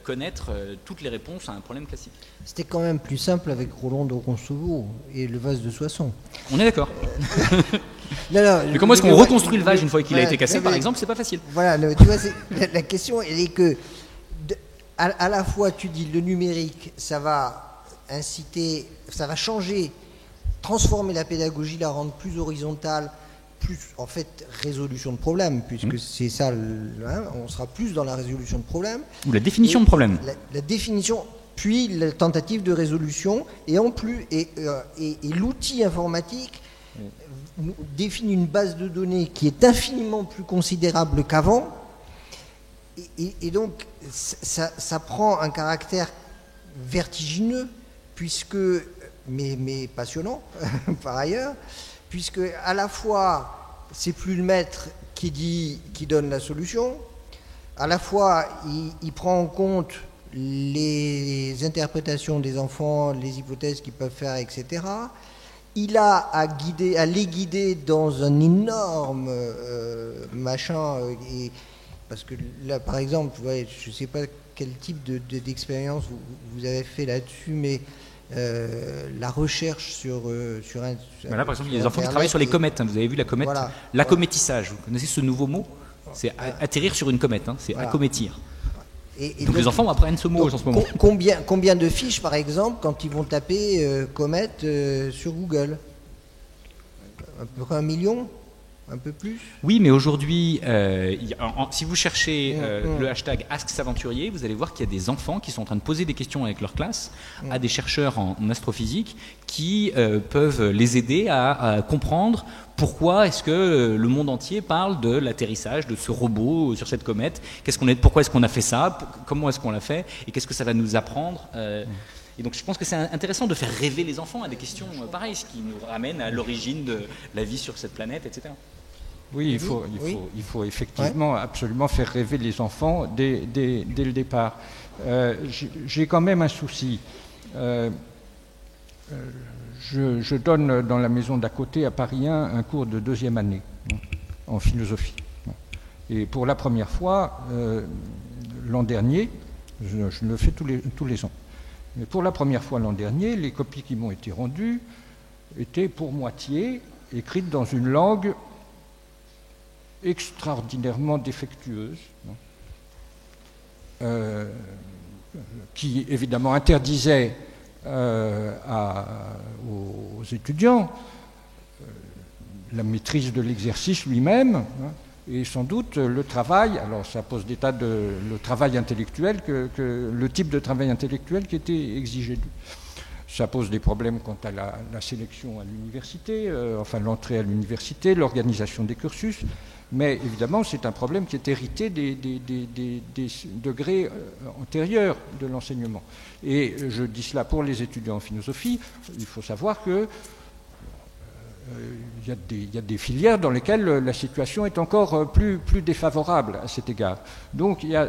connaître toutes les réponses à un problème classique. C'était quand même plus simple avec Roland de Roncevaux et le vase de Soissons. On est d'accord. Mais comment est-ce qu'on reconstruit le vase une fois qu'il a été cassé, par exemple, c'est pas facile. Voilà, tu vois, la question, elle est que à la fois tu dis le numérique, ça va inciter, ça va changer, transformer la pédagogie, la rendre plus horizontale, plus en fait résolution de problèmes, puisque c'est ça, on sera plus dans la résolution de problèmes. Ou la définition de problème. La définition, puis la tentative de résolution, et en plus, et l'outil informatique définit une base de données qui est infiniment plus considérable qu'avant. Et donc, ça prend un caractère vertigineux, mais passionnant, par ailleurs, puisque à la fois, c'est plus le maître qui donne la solution, à la fois, il prend en compte les interprétations des enfants, les hypothèses qu'ils peuvent faire, etc. Il a à les guider dans un énorme machin, parce que là, par exemple, ouais, je ne sais pas quel type d'expérience vous avez fait là-dessus, mais la recherche sur là, par exemple, il y a des enfants qui travaillent sur les comètes. Vous avez vu la comète, voilà. L'accométissage. Vous connaissez ce nouveau mot? C'est atterrir sur une comète, c'est voilà. Accométir. Et donc les enfants apprennent ce mot en ce moment. Combien de fiches, par exemple, quand ils vont taper comète sur Google? À peu près 1 million? Un peu plus? Oui, mais aujourd'hui, si vous cherchez le hashtag AskSaventurier, vous allez voir qu'il y a des enfants qui sont en train de poser des questions avec leur classe à des chercheurs en astrophysique qui peuvent les aider à comprendre pourquoi est-ce que le monde entier parle de l'atterrissage de ce robot sur cette comète, pourquoi est-ce qu'on a fait ça, comment est-ce qu'on l'a fait, et qu'est-ce que ça va nous apprendre. Et donc je pense que c'est intéressant de faire rêver les enfants à des questions pareilles, ce qui nous ramène à l'origine de la vie sur cette planète, etc. Oui, il faut effectivement absolument faire rêver les enfants dès le départ. J'ai quand même un souci. Je donne dans la maison d'à côté à Paris 1 un cours de 2e année en philosophie. Et pour la première fois, l'an dernier, je le fais tous les ans, mais pour la première fois l'an dernier, les copies qui m'ont été rendues étaient pour moitié écrites dans une langue extraordinairement défectueuse, qui évidemment interdisait aux étudiants la maîtrise de l'exercice lui-même, et sans doute le travail, alors ça pose des tas le travail intellectuel, le type de travail intellectuel qui était exigé d'eux. Ça pose des problèmes quant à la sélection à l'université, enfin l'entrée à l'université, l'organisation des cursus, mais évidemment c'est un problème qui est hérité des degrés antérieurs de l'enseignement. Et je dis cela pour les étudiants en philosophie, il faut savoir que il y a des filières dans lesquelles la situation est encore plus défavorable à cet égard. Donc il y a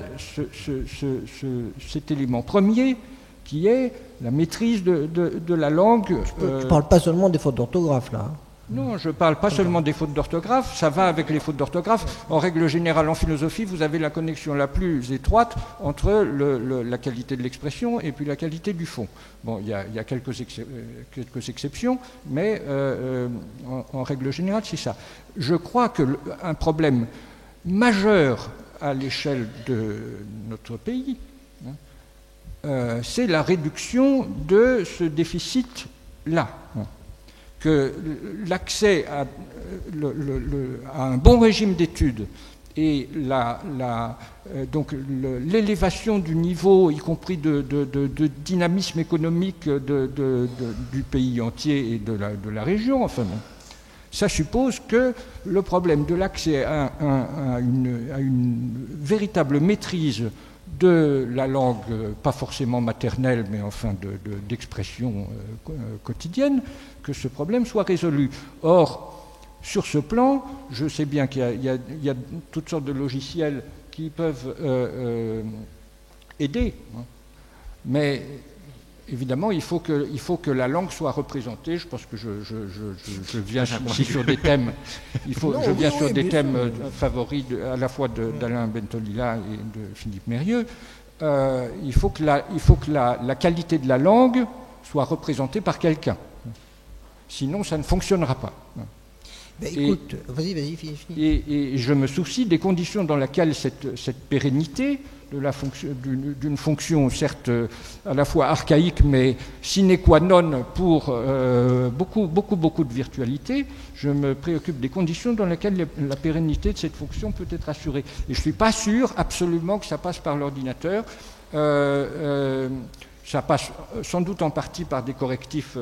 cet élément premier qui est la maîtrise de la langue. Tu ne parles pas seulement des fautes d'orthographe, là. Non, je ne parle pas seulement des fautes d'orthographe, ça va avec les fautes d'orthographe. En règle générale, en philosophie, vous avez la connexion la plus étroite entre la qualité de l'expression et puis la qualité du fond. Bon, il y a quelques exceptions, mais en règle générale, c'est ça. Je crois qu'un problème majeur à l'échelle de notre pays, c'est la réduction de ce déficit-là. Que l'accès à un bon régime d'études et donc l'élévation du niveau, y compris de dynamisme économique du pays entier et de la région, enfin bon, ça suppose que le problème de l'accès à une véritable maîtrise de la langue, pas forcément maternelle, mais enfin d'expression quotidienne, que ce problème soit résolu. Or, sur ce plan, je sais bien qu'il y a toutes sortes de logiciels qui peuvent aider, mais évidemment, il faut que la langue soit représentée. Je pense que je viens ici sur des thèmes. Je viens sur des thèmes favoris à la fois d'Alain Bentolila et de Philippe Mérieux. Il faut que la qualité de la langue soit représentée par quelqu'un. Sinon, ça ne fonctionnera pas. Ben, écoute, vas-y, finis. Et je me soucie des conditions dans lesquelles cette pérennité d'une fonction certes à la fois archaïque mais sine qua non pour beaucoup de virtualité, je me préoccupe des conditions dans lesquelles la pérennité de cette fonction peut être assurée. Et je ne suis pas sûr absolument que ça passe par l'ordinateur. Ça passe sans doute en partie par des correctifs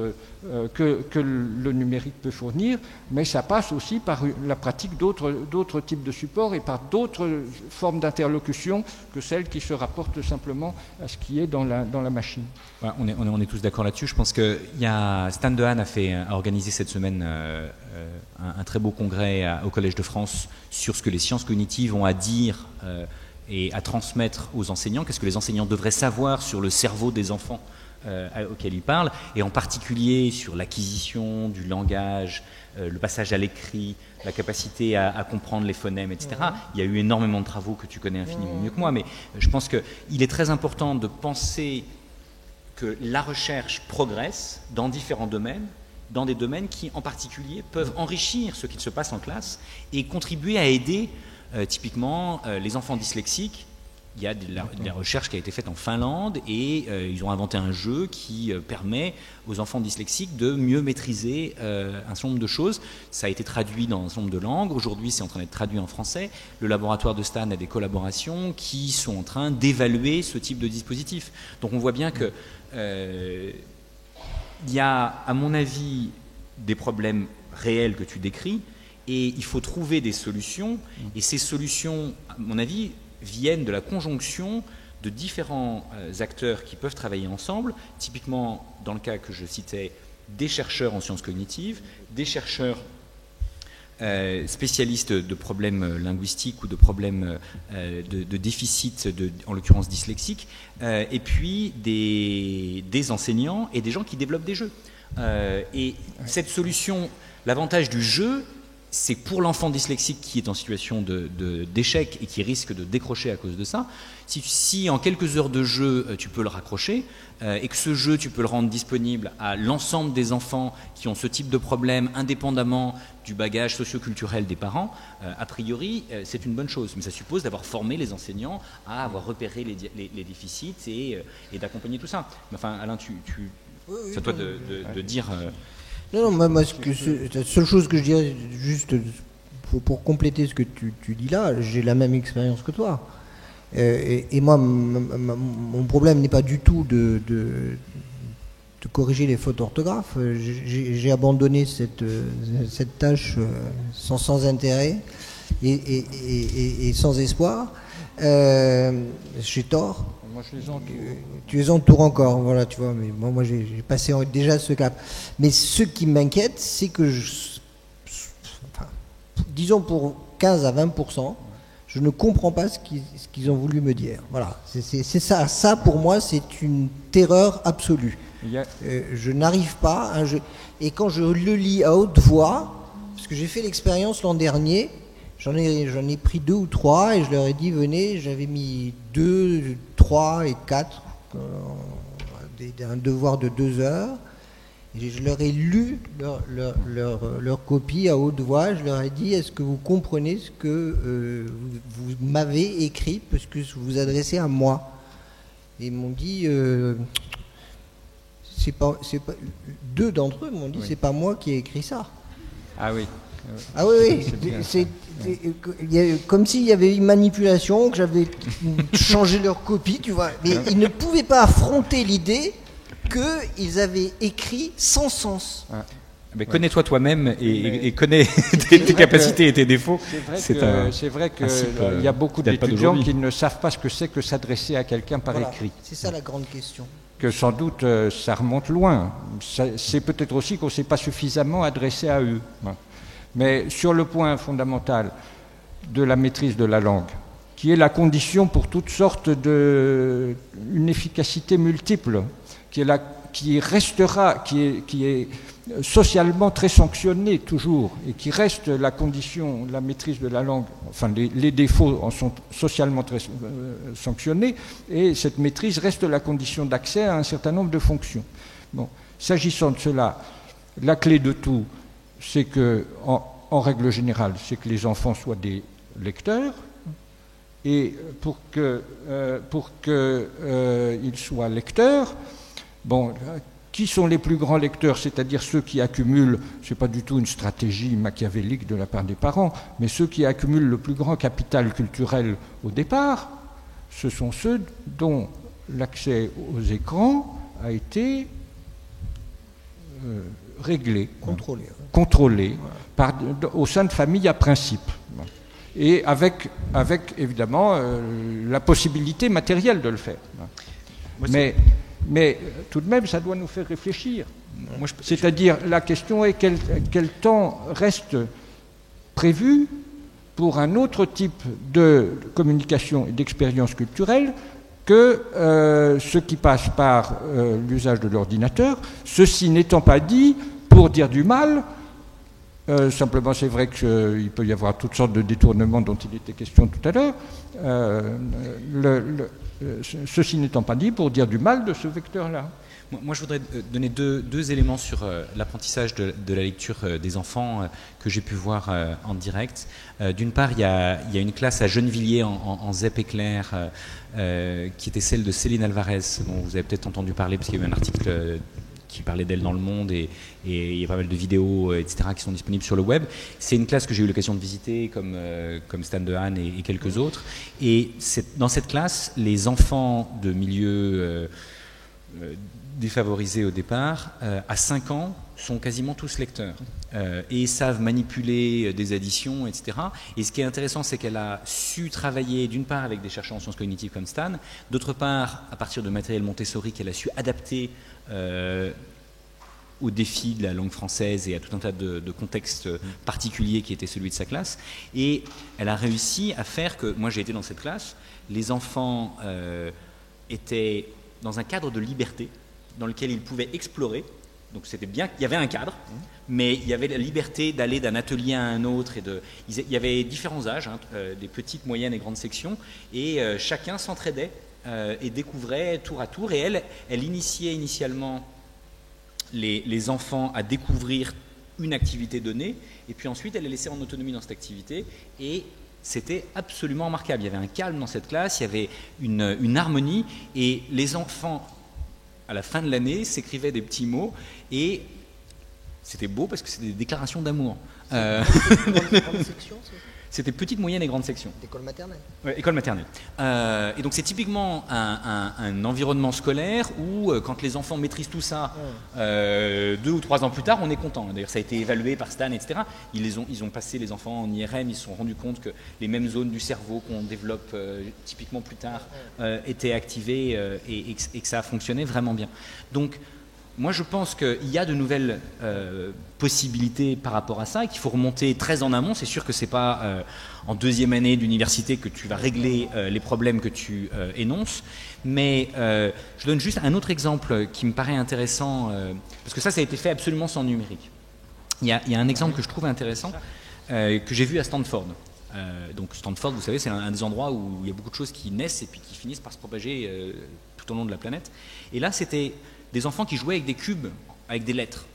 que le numérique peut fournir, mais ça passe aussi par la pratique d'autres types de supports et par d'autres formes d'interlocution que celles qui se rapportent simplement à ce qui est dans la machine. Ouais, on est tous d'accord là-dessus. Je pense que Stan Dehaene a organisé cette semaine un très beau congrès au Collège de France sur ce que les sciences cognitives ont à dire et à transmettre aux enseignants, qu'est-ce que les enseignants devraient savoir sur le cerveau des enfants auxquels ils parlent, et en particulier sur l'acquisition du langage, le passage à l'écrit, la capacité à comprendre les phonèmes, etc. Il y a eu énormément de travaux que tu connais infiniment mieux que moi, mais je pense qu'il est très important de penser que la recherche progresse dans différents domaines, dans des domaines qui, en particulier, peuvent enrichir ce qui se passe en classe et contribuer à aider typiquement, les enfants dyslexiques. Il y a de la recherche qui a été faite en Finlande et ils ont inventé un jeu qui permet aux enfants dyslexiques de mieux maîtriser un certain nombre de choses. Ça a été traduit dans un certain nombre de langues. Aujourd'hui, c'est en train d'être traduit en français. Le laboratoire de Stan a des collaborations qui sont en train d'évaluer ce type de dispositif. Donc on voit bien que il y a, à mon avis, des problèmes réels que tu décris. Et il faut trouver des solutions, et ces solutions, à mon avis, viennent de la conjonction de différents acteurs qui peuvent travailler ensemble, typiquement, dans le cas que je citais, des chercheurs en sciences cognitives, des chercheurs spécialistes de problèmes linguistiques ou de problèmes de déficit, en l'occurrence dyslexiques, et puis des enseignants et des gens qui développent des jeux. Et cette solution, l'avantage du jeu, c'est pour l'enfant dyslexique qui est en situation d'échec et qui risque de décrocher à cause de ça. Si en quelques heures de jeu, tu peux le raccrocher et que ce jeu, tu peux le rendre disponible à l'ensemble des enfants qui ont ce type de problème, indépendamment du bagage socio-culturel des parents, a priori, c'est une bonne chose. Mais ça suppose d'avoir formé les enseignants à avoir repéré les déficits et d'accompagner tout ça. Enfin, Alain, c'est à toi de dire... Non, moi, la seule chose que je dirais, juste pour compléter ce que tu dis là, j'ai la même expérience que toi. Et moi, mon problème n'est pas du tout de corriger les fautes d'orthographe. J'ai abandonné cette tâche sans intérêt et sans espoir. J'ai tort. Moi, je les entoure. Tu les entoures encore, voilà, tu vois, mais moi j'ai passé déjà ce cap. Mais ce qui m'inquiète, c'est que, disons pour 15 à 20%, je ne comprends pas ce qu'ils ont voulu me dire. Voilà, c'est ça. Ça, pour moi, c'est une terreur absolue. Je n'arrive pas, et quand je le lis à haute voix, parce que j'ai fait l'expérience l'an dernier, j'en ai pris 2 ou 3 et je leur ai dit venez, j'avais mis 2, 3 et 4, un devoir de 2 heures. Et je leur ai lu leur copie à haute voix. Je leur ai dit est-ce que vous comprenez ce que vous m'avez écrit parce que vous vous adressez à moi. Et ils m'ont dit c'est pas 2 d'entre eux m'ont dit c'est pas moi qui ai écrit ça. Ah oui. Ah oui, c'est comme s'il y avait une manipulation, que j'avais changé leur copie, tu vois. Mais ils ne pouvaient pas affronter l'idée qu'ils avaient écrit sans sens. Mais connais-toi toi-même et connais tes capacités et tes défauts. C'est vrai qu'il y a beaucoup d'étudiants qui ne savent pas ce que c'est que s'adresser à quelqu'un par écrit. C'est ça la grande question. Que sans doute ça remonte loin. C'est peut-être aussi qu'on ne s'est pas suffisamment adressé à eux. Mais sur le point fondamental de la maîtrise de la langue, qui est la condition pour toutes sortes une efficacité multiple, qui est socialement très sanctionnée toujours, et qui reste la condition, la maîtrise de la langue, enfin les défauts en sont socialement très sanctionnés, et cette maîtrise reste la condition d'accès à un certain nombre de fonctions. Bon, s'agissant de cela, la clé de tout, c'est que, en règle générale, c'est que les enfants soient des lecteurs, et pour qu'ils soient lecteurs, bon, qui sont les plus grands lecteurs, c'est-à-dire ceux qui accumulent, ce n'est pas du tout une stratégie machiavélique de la part des parents, mais ceux qui accumulent le plus grand capital culturel au départ, ce sont ceux dont l'accès aux écrans a été réglé, contrôlé au sein de familles à principe. Et avec évidemment la possibilité matérielle de le faire. Mais tout de même, ça doit nous faire réfléchir. C'est-à-dire, la question est quel temps reste prévu pour un autre type de communication et d'expérience culturelle que ce qui passe par l'usage de l'ordinateur, ceci n'étant pas dit pour dire du mal. Simplement, c'est vrai qu'il peut y avoir toutes sortes de détournements dont il était question tout à l'heure. Ceci n'étant pas dit pour dire du mal de ce vecteur-là. Moi, je voudrais donner deux éléments sur l'apprentissage de la lecture des enfants que j'ai pu voir en direct. D'une part, il y a une classe à Gennevilliers en ZEP éclair qui était celle de Céline Alvarez, dont vous avez peut-être entendu parler parce qu'il y a eu un article qui parlait d'elle dans Le Monde et il y a pas mal de vidéos, etc., qui sont disponibles sur le web. C'est une classe que j'ai eu l'occasion de visiter, comme Stan Dehaene et quelques autres. Et dans cette classe, les enfants de milieux défavorisés au départ, à 5 ans, sont quasiment tous lecteurs et savent manipuler des additions, etc. Et ce qui est intéressant, c'est qu'elle a su travailler d'une part avec des chercheurs en sciences cognitives comme Stan, d'autre part à partir de matériel Montessori qu'elle a su adapter aux défis de la langue française et à tout un tas de contextes particuliers qui était celui de sa classe. Et elle a réussi à faire que, moi j'ai été dans cette classe, les enfants étaient dans un cadre de liberté dans lequel ils pouvaient explorer. Donc c'était bien, il y avait un cadre, mais il y avait la liberté d'aller d'un atelier à un autre. Il y avait différents âges, des petites, moyennes et grandes sections, et chacun s'entraidait et découvrait tour à tour. Et elle initiait initialement les enfants à découvrir une activité donnée, et puis ensuite elle les laissait en autonomie dans cette activité, et c'était absolument remarquable. Il y avait un calme dans cette classe, il y avait une harmonie, et les enfants, à la fin de l'année, s'écrivaient des petits mots, et c'était beau parce que c'était des déclarations d'amour. C'était petite, moyenne et grande section. École maternelle. Ouais, école maternelle. Et donc c'est typiquement un environnement scolaire où quand les enfants maîtrisent tout ça, 2 ou 3 ans plus tard, on est content. D'ailleurs ça a été évalué par Stan, etc. Ils ont passé les enfants en IRM, ils se sont rendus compte que les mêmes zones du cerveau qu'on développe typiquement plus tard étaient activées et que ça a fonctionné vraiment bien. Donc moi, je pense qu'il y a de nouvelles possibilités par rapport à ça et qu'il faut remonter très en amont. C'est sûr que ce n'est pas en 2e année d'université que tu vas régler les problèmes que tu énonces. Mais je donne juste un autre exemple qui me paraît intéressant, parce que ça a été fait absolument sans numérique. Il y a un exemple que je trouve intéressant, que j'ai vu à Stanford. Donc Stanford, vous savez, c'est un des endroits où il y a beaucoup de choses qui naissent et puis qui finissent par se propager tout au long de la planète. Et là, c'était des enfants qui jouaient avec des cubes, avec des lettres.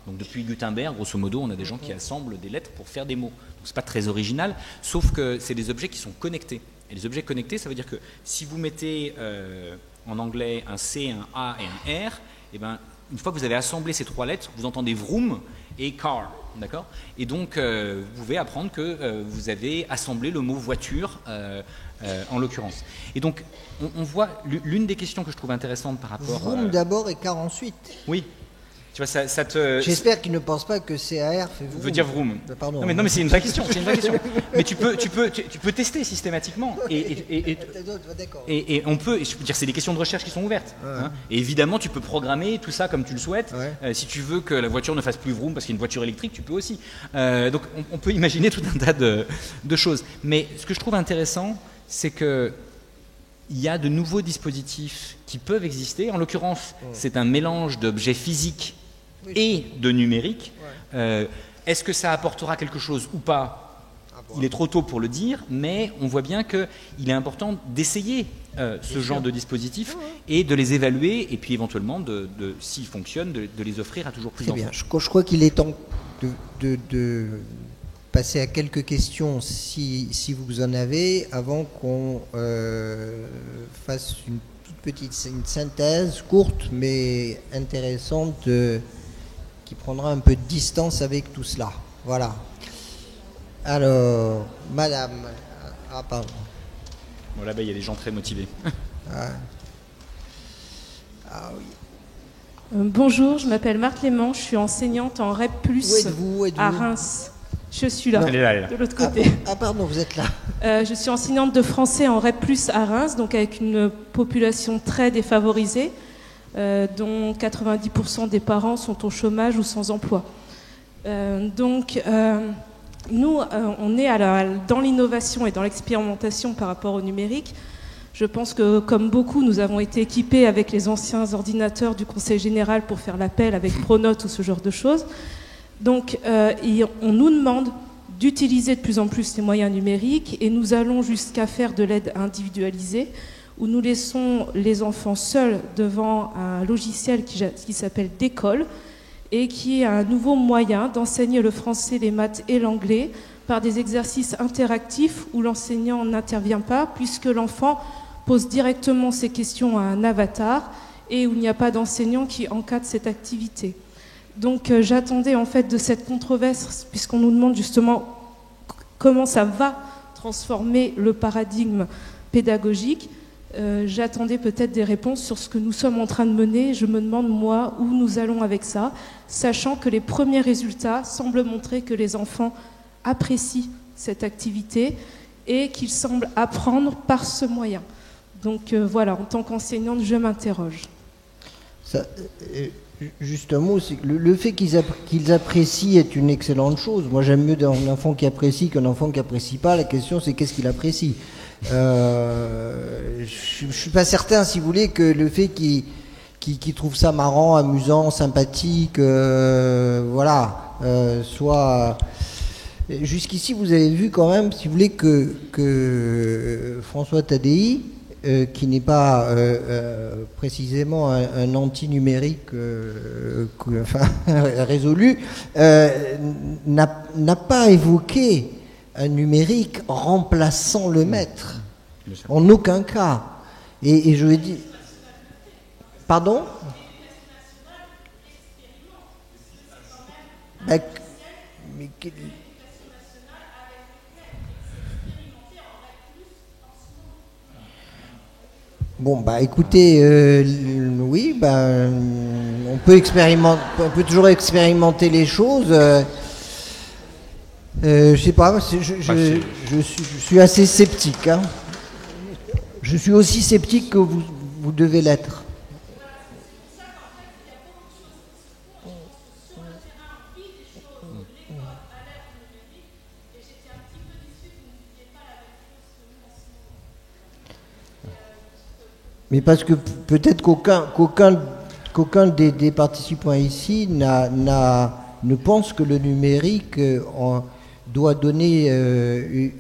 Donc depuis Gutenberg, grosso modo, on a des gens qui assemblent des lettres pour faire des mots. Donc c'est pas très original, sauf que c'est des objets qui sont connectés. Et les objets connectés, ça veut dire que si vous mettez en anglais un C, un A et un R, et ben, une fois que vous avez assemblé ces 3 lettres, vous entendez vroom et car. D'accord ? Et donc, vous pouvez apprendre que vous avez assemblé le mot voiture, en l'occurrence. Et donc, on voit l'une des questions que je trouve intéressante par rapport... Vroom d'abord et car ensuite. Oui. Tu vois, ça te... J'espère qu'il ne pense pas que CAR fait vroom. Veut dire vroom. Pardon. Non mais c'est une vraie question. C'est une vraie question. Mais tu peux tester systématiquement. Et on peut... Je veux dire, c'est des questions de recherche qui sont ouvertes. Ouais. Et évidemment, tu peux programmer tout ça comme tu le souhaites. Ouais. Si tu veux que la voiture ne fasse plus vroom parce qu'il y a une voiture électrique, tu peux aussi. Donc, on peut imaginer tout un tas de choses. Mais ce que je trouve intéressant, c'est que il y a de nouveaux dispositifs qui peuvent exister. En l'occurrence, c'est un mélange d'objets physiques et de numérique. Est-ce que ça apportera quelque chose ou pas ? Il est trop tôt pour le dire, mais on voit bien qu'il est important d'essayer ce genre de dispositifs et de les évaluer et puis éventuellement, s'ils fonctionnent, de les offrir à toujours plus d'enfants. Très bien. Je crois qu'il est temps de passer à quelques questions si vous en avez, avant qu'on fasse une toute petite synthèse courte mais intéressante qui prendra un peu de distance avec tout cela. Voilà. Alors, madame... Ah, pardon. Bon, là-bas, il y a des gens très motivés. Ah oui. Bonjour, je m'appelle Marthe Léman, je suis enseignante en REP+, Où êtes-vous à Reims. Je suis là, Elle est là, elle est là. de l'autre côté. Ah pardon, vous êtes là. Je suis enseignante de français en REP+, à Reims, donc avec une population très défavorisée, dont 90% des parents sont au chômage ou sans emploi. Nous, on est dans l'innovation et dans l'expérimentation par rapport au numérique. Je pense que, comme beaucoup, nous avons été équipés avec les anciens ordinateurs du Conseil général pour faire l'appel avec Pronote ou ce genre de choses. Donc, on nous demande d'utiliser de plus en plus les moyens numériques et nous allons jusqu'à faire de l'aide individualisée où nous laissons les enfants seuls devant un logiciel qui s'appelle Décolle et qui est un nouveau moyen d'enseigner le français, les maths et l'anglais par des exercices interactifs où l'enseignant n'intervient pas puisque l'enfant pose directement ses questions à un avatar et où il n'y a pas d'enseignant qui encadre cette activité. Donc j'attendais en fait de cette controverse, puisqu'on nous demande justement comment ça va transformer le paradigme pédagogique, j'attendais peut-être des réponses sur ce que nous sommes en train de mener. Je me demande, moi, où nous allons avec ça, sachant que les premiers résultats semblent montrer que les enfants apprécient cette activité et qu'ils semblent apprendre par ce moyen. Donc voilà, en tant qu'enseignante, je m'interroge. Juste un mot, c'est que le fait qu'ils apprécient est une excellente chose. Moi, j'aime mieux un enfant qui apprécie qu'un enfant qui n'apprécie pas. La question, c'est qu'est-ce qu'il apprécie. Je ne suis pas certain, si vous voulez, que le fait qu'ils trouvent ça marrant, amusant, sympathique, soit... Jusqu'ici, vous avez vu quand même, si vous voulez, que François Tadei, qui n'est pas précisément un anti-numérique résolu, n'a pas évoqué un numérique remplaçant le maître, en aucun cas. Et je vais dire... Pardon ? Bon, écoutez, oui, on peut toujours expérimenter les choses. Je sais pas, je suis assez sceptique. Hein. Je suis aussi sceptique que vous devez l'être. Mais parce que peut-être qu'aucun des participants ici ne pense que le numérique doit donner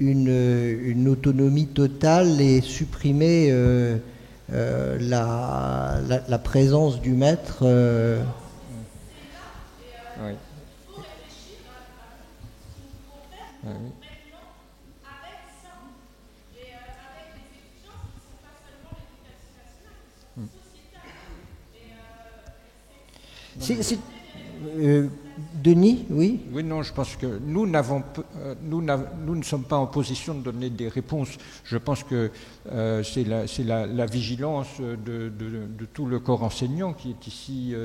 une autonomie totale et supprimer la présence du maître. Oui. Oui. Denis, oui. Oui, non, je pense que nous ne sommes pas en position de donner des réponses. Je pense que c'est la vigilance de tout le corps enseignant qui est ici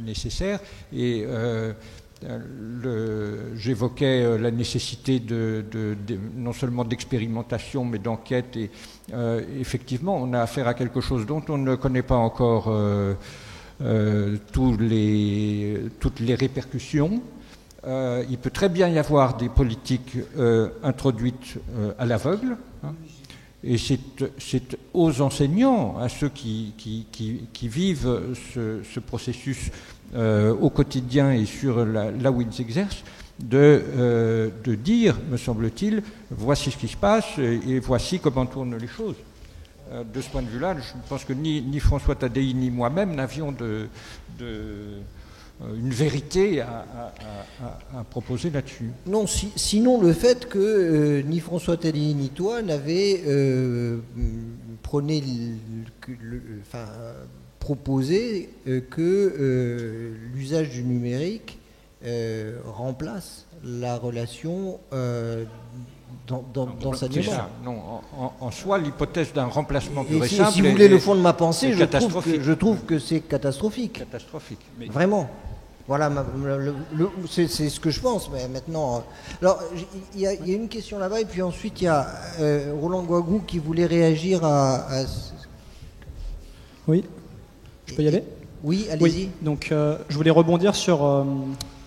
nécessaire. Et j'évoquais la nécessité non seulement d'expérimentation, mais d'enquête. Et effectivement, on a affaire à quelque chose dont on ne connaît pas encore toutes les répercussions. Il peut très bien y avoir des politiques introduites à l'aveugle, hein, et c'est aux enseignants, à ceux qui vivent ce processus au quotidien et là où ils exercent, de dire, me semble-t-il, voici ce qui se passe et voici comment tournent les choses. De ce point de vue-là, je pense que ni François Tadei ni moi-même n'avions une vérité à proposer là-dessus. Non, sinon le fait que ni François Tadei ni toi n'avez proposé que l'usage du numérique remplace la relation d'enseignement. Non, en soi, l'hypothèse d'un remplacement pur et Si simple. vous voulez le fond de ma pensée, catastrophique. je trouve que c'est catastrophique. Catastrophique. Mais Vraiment. Voilà, c'est ce que je pense. Mais maintenant, alors il y a une question là-bas, et puis ensuite il y a Roland Guagou qui voulait réagir à Oui, je peux y aller ? Oui, allez-y. Oui, donc je voulais rebondir sur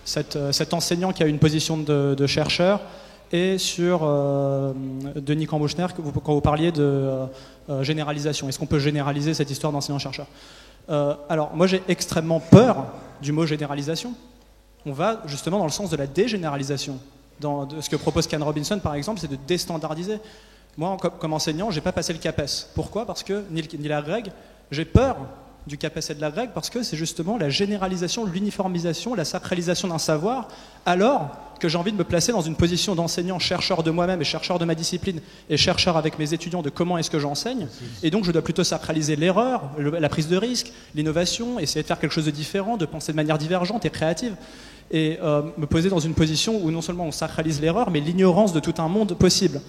cet enseignant qui a une position de chercheur et sur Denis Cambouchner quand vous parliez de généralisation. Est-ce qu'on peut généraliser cette histoire d'enseignant-chercheur ? Alors, moi j'ai extrêmement peur du mot généralisation. On va justement dans le sens de la dégénéralisation. De ce que propose Ken Robinson, par exemple, c'est de déstandardiser. Moi, comme enseignant, j'ai pas passé le CAPES. Pourquoi ? Parce que, ni la GREG, j'ai peur du CAPES et de la GREG, parce que c'est justement la généralisation, l'uniformisation, la sacralisation d'un savoir, alors que j'ai envie de me placer dans une position d'enseignant, chercheur de moi-même et chercheur de ma discipline, et chercheur avec mes étudiants de comment est-ce que j'enseigne. Et donc je dois plutôt sacraliser l'erreur, la prise de risque, l'innovation, essayer de faire quelque chose de différent, de penser de manière divergente et créative, et me poser dans une position où non seulement on sacralise l'erreur, mais l'ignorance de tout un monde possible.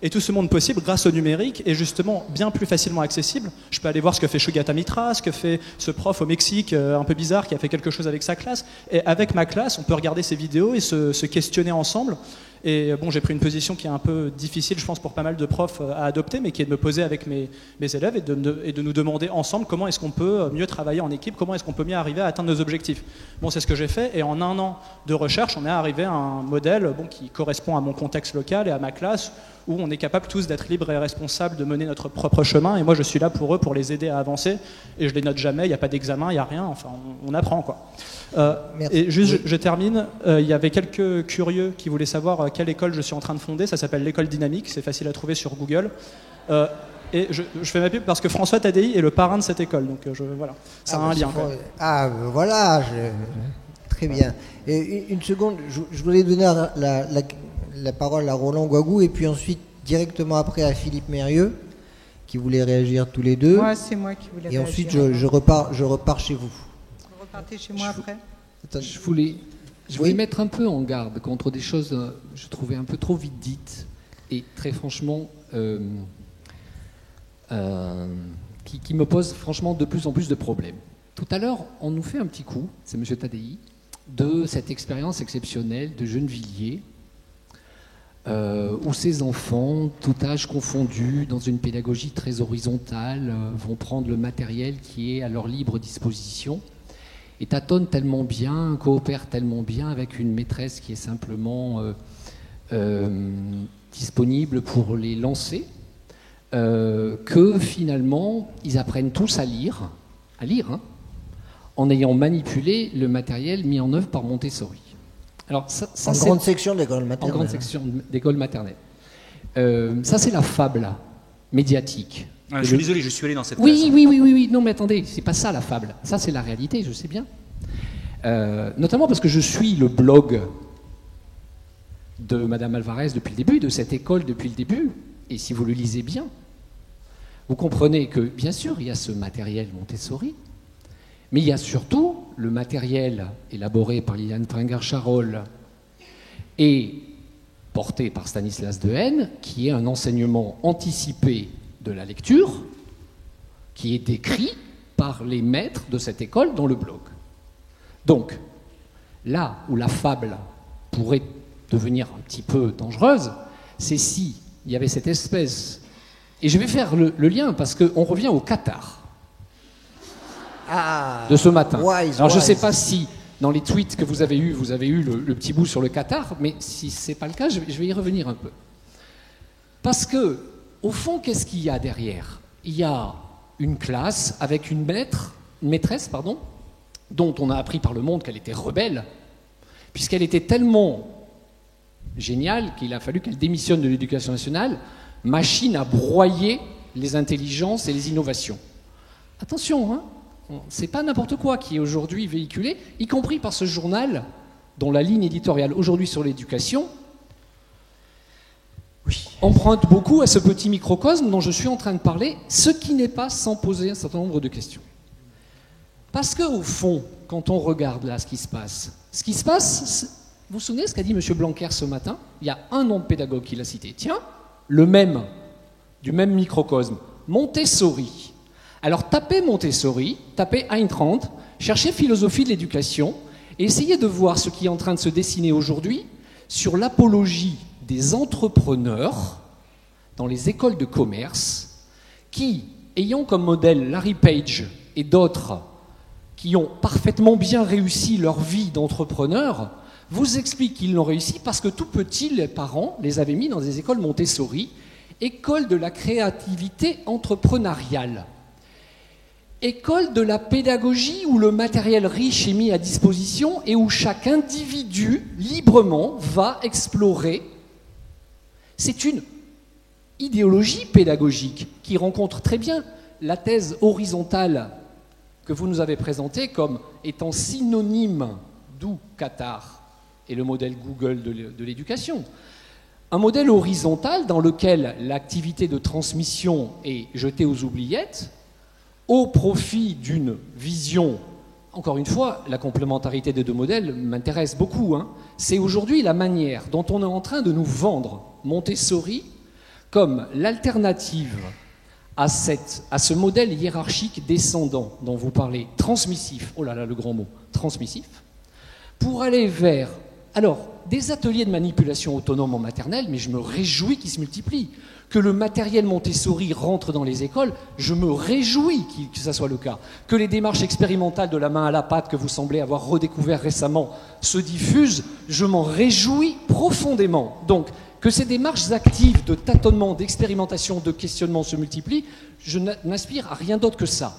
Et tout ce monde possible, grâce au numérique, est justement bien plus facilement accessible. Je peux aller voir ce que fait Shugata Mitra, ce que fait ce prof au Mexique, un peu bizarre, qui a fait quelque chose avec sa classe. Et avec ma classe, on peut regarder ces vidéos et se questionner ensemble. Et bon, j'ai pris une position qui est un peu difficile, je pense, pour pas mal de profs à adopter, mais qui est de me poser avec mes élèves et de nous demander ensemble comment est-ce qu'on peut mieux travailler en équipe, comment est-ce qu'on peut mieux arriver à atteindre nos objectifs. Bon, c'est ce que j'ai fait, et en 1 an de recherche, on est arrivé à un modèle qui correspond à mon contexte local et à ma classe, où on est capable tous d'être libres et responsables de mener notre propre chemin, et moi je suis là pour eux, pour les aider à avancer, et je les note jamais, il n'y a pas d'examen, il n'y a rien, enfin on apprend quoi. Et juste, je termine, il y avait quelques curieux qui voulaient savoir quelle école je suis en train de fonder, ça s'appelle l'école dynamique, c'est facile à trouver sur Google. Et je fais ma pub parce que François Tadei est le parrain de cette école, donc voilà, ça a un lien. Voilà, très bien. Et une seconde, je voulais donner la parole à Roland Guagou et puis ensuite directement après à Philippe Mérieux qui voulait réagir tous les deux. Moi, c'est moi qui voulais réagir. Et ensuite, je repars chez vous. Vous repartez chez moi après ? Je voulais mettre un peu en garde contre des choses, je trouvais un peu trop vite dites et très franchement qui me posent franchement de plus en plus de problèmes. Tout à l'heure, on nous fait un petit coup, c'est M. Tadei, de cette expérience exceptionnelle de Gennevilliers, où ces enfants, tout âge confondu, dans une pédagogie très horizontale, vont prendre le matériel qui est à leur libre disposition et tâtonnent tellement bien, coopèrent tellement bien avec une maîtresse qui est simplement disponible pour les lancer, que finalement, ils apprennent tous à lire, en ayant manipulé le matériel mis en œuvre par Montessori. Alors, en grande section d'école maternelle. En grande section d'école maternelle. Ça, c'est la fable médiatique. Je suis désolé, je suis allé dans cette classe. Oui. Non, mais attendez, c'est pas ça la fable. Ça, c'est la réalité, je sais bien. Notamment parce que je suis le blog de Madame Alvarez depuis le début, de cette école depuis le début. Et si vous le lisez bien, vous comprenez que, bien sûr, il y a ce matériel Montessori, mais il y a surtout le matériel élaboré par Liliane Pringuer-Charol et porté par Stanislas Dehaene, qui est un enseignement anticipé de la lecture, qui est décrit par les maîtres de cette école dans le blog. Donc, là où la fable pourrait devenir un petit peu dangereuse, c'est si il y avait cette espèce... Et je vais faire le lien, parce qu'on revient au Qatar de ce matin. Alors je ne sais pas si dans les tweets que vous avez eus le petit bout sur le Qatar, mais si ce n'est pas le cas, je vais y revenir un peu. Parce que, au fond, qu'est-ce qu'il y a derrière ? Il y a une classe avec une maîtresse, dont on a appris par le monde qu'elle était rebelle, puisqu'elle était tellement géniale qu'il a fallu qu'elle démissionne de l'éducation nationale, machine à broyer les intelligences et les innovations. Attention, c'est pas n'importe quoi qui est aujourd'hui véhiculé, y compris par ce journal dont la ligne éditoriale aujourd'hui sur l'éducation emprunte beaucoup à ce petit microcosme dont je suis en train de parler, ce qui n'est pas sans poser un certain nombre de questions. Parce qu'au fond, quand on regarde là ce qui se passe, vous vous souvenez ce qu'a dit M. Blanquer ce matin? Il y a un nom de pédagogue qu'il a cité. Tiens, le même, du même microcosme, Montessori. Alors tapez Montessori, tapez Ayn Rand, cherchez philosophie de l'éducation et essayez de voir ce qui est en train de se dessiner aujourd'hui sur l'apologie des entrepreneurs dans les écoles de commerce qui, ayant comme modèle Larry Page et d'autres qui ont parfaitement bien réussi leur vie d'entrepreneur, vous expliquent qu'ils l'ont réussi parce que tout petits, les parents les avaient mis dans des écoles Montessori, école de la créativité entrepreneuriale. École de la pédagogie où le matériel riche est mis à disposition et où chaque individu librement va explorer. C'est une idéologie pédagogique qui rencontre très bien la thèse horizontale que vous nous avez présentée comme étant synonyme d'où Qatar et le modèle Google de l'éducation. Un modèle horizontal dans lequel l'activité de transmission est jetée aux oubliettes au profit d'une vision. Encore une fois, la complémentarité des deux modèles m'intéresse beaucoup. C'est aujourd'hui la manière dont on est en train de nous vendre Montessori comme l'alternative à ce modèle hiérarchique descendant dont vous parlez, transmissif, oh là là le grand mot, transmissif, pour aller vers, alors, des ateliers de manipulation autonome en maternelle, mais je me réjouis qu'ils se multiplient. Que le matériel Montessori rentre dans les écoles, je me réjouis que ça soit le cas. Que les démarches expérimentales de la main à la pâte que vous semblez avoir redécouvert récemment se diffusent, je m'en réjouis profondément. Donc, que ces démarches actives de tâtonnement, d'expérimentation, de questionnement se multiplient, je n'aspire à rien d'autre que ça.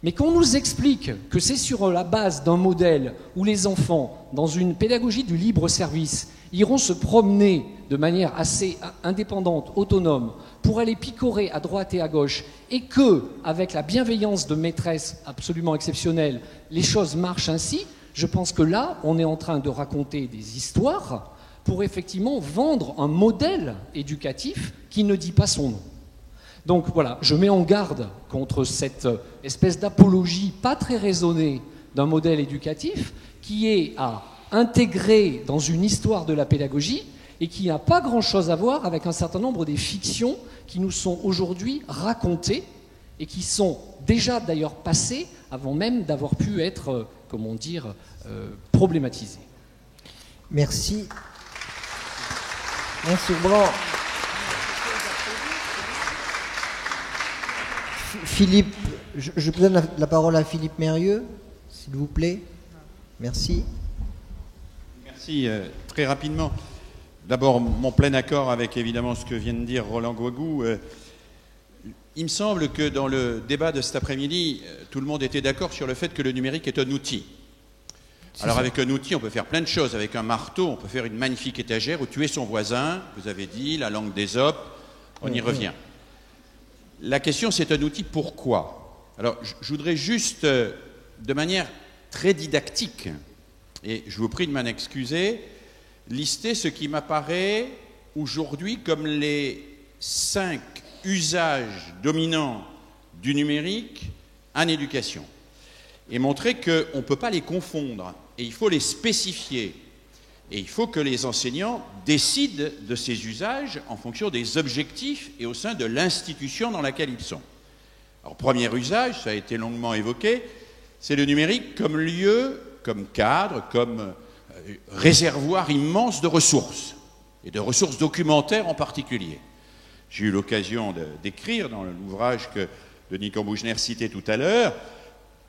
Mais qu'on nous explique que c'est sur la base d'un modèle où les enfants, dans une pédagogie du libre service, iront se promener de manière assez indépendante, autonome, pour aller picorer à droite et à gauche, et que, avec la bienveillance de maîtresses absolument exceptionnelles, les choses marchent ainsi, je pense que là, on est en train de raconter des histoires pour effectivement vendre un modèle éducatif qui ne dit pas son nom. Donc voilà, je mets en garde contre cette espèce d'apologie pas très raisonnée d'un modèle éducatif qui est à intégrer dans une histoire de la pédagogie et qui n'a pas grand-chose à voir avec un certain nombre des fictions qui nous sont aujourd'hui racontées et qui sont déjà d'ailleurs passées avant même d'avoir pu être, comment dire, problématisées. Merci. Merci Blanc. Philippe, je vous donne la parole à Philippe Mérieux, s'il vous plaît. Merci. Merci. Très rapidement, d'abord mon plein accord avec évidemment ce que vient de dire Roland Guagou. Il me semble que dans le débat de cet après-midi, tout le monde était d'accord sur le fait que le numérique est un outil. Alors avec un outil, on peut faire plein de choses. Avec un marteau, on peut faire une magnifique étagère ou tuer son voisin. Vous avez dit, la langue d'Ésope, on y revient. La question, c'est un outil pourquoi? Alors, je voudrais juste, de manière très didactique, et je vous prie de m'en excuser, lister ce qui m'apparaît aujourd'hui comme les 5 usages dominants du numérique en éducation, et montrer qu'on ne peut pas les confondre, et il faut les spécifier. Et il faut que les enseignants décident de ces usages en fonction des objectifs et au sein de l'institution dans laquelle ils sont. Alors, premier usage, ça a été longuement évoqué, c'est le numérique comme lieu, comme cadre, comme réservoir immense de ressources, et de ressources documentaires en particulier. J'ai eu l'occasion d'écrire dans l'ouvrage que Denis Cambouchner citait tout à l'heure,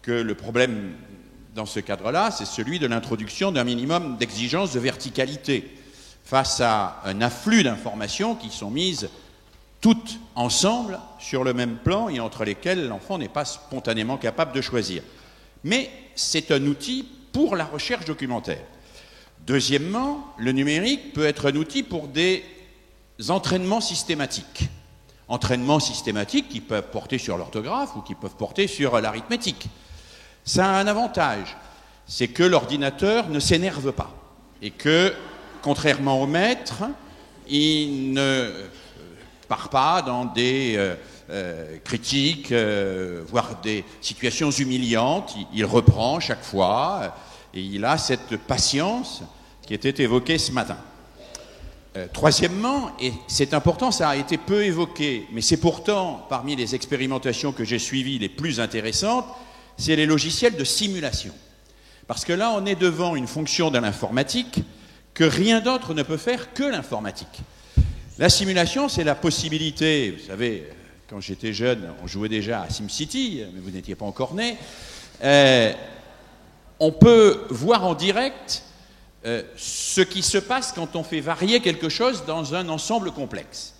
que le problème dans ce cadre-là, c'est celui de l'introduction d'un minimum d'exigence de verticalité face à un afflux d'informations qui sont mises toutes ensemble sur le même plan et entre lesquelles l'enfant n'est pas spontanément capable de choisir. Mais c'est un outil pour la recherche documentaire. Deuxièmement, le numérique peut être un outil pour des entraînements systématiques. Entraînements systématiques qui peuvent porter sur l'orthographe ou qui peuvent porter sur l'arithmétique. Ça a un avantage, c'est que l'ordinateur ne s'énerve pas et que, contrairement au maître, il ne part pas dans des critiques, voire des situations humiliantes. Il reprend chaque fois et il a cette patience qui était évoquée ce matin. Troisièmement, et c'est important, ça a été peu évoqué, mais c'est pourtant parmi les expérimentations que j'ai suivies les plus intéressantes, c'est les logiciels de simulation. Parce que là, on est devant une fonction de l'informatique que rien d'autre ne peut faire que l'informatique. La simulation, c'est la possibilité, vous savez, quand j'étais jeune, on jouait déjà à SimCity, mais vous n'étiez pas encore né. On peut voir en direct ce qui se passe quand on fait varier quelque chose dans un ensemble complexe.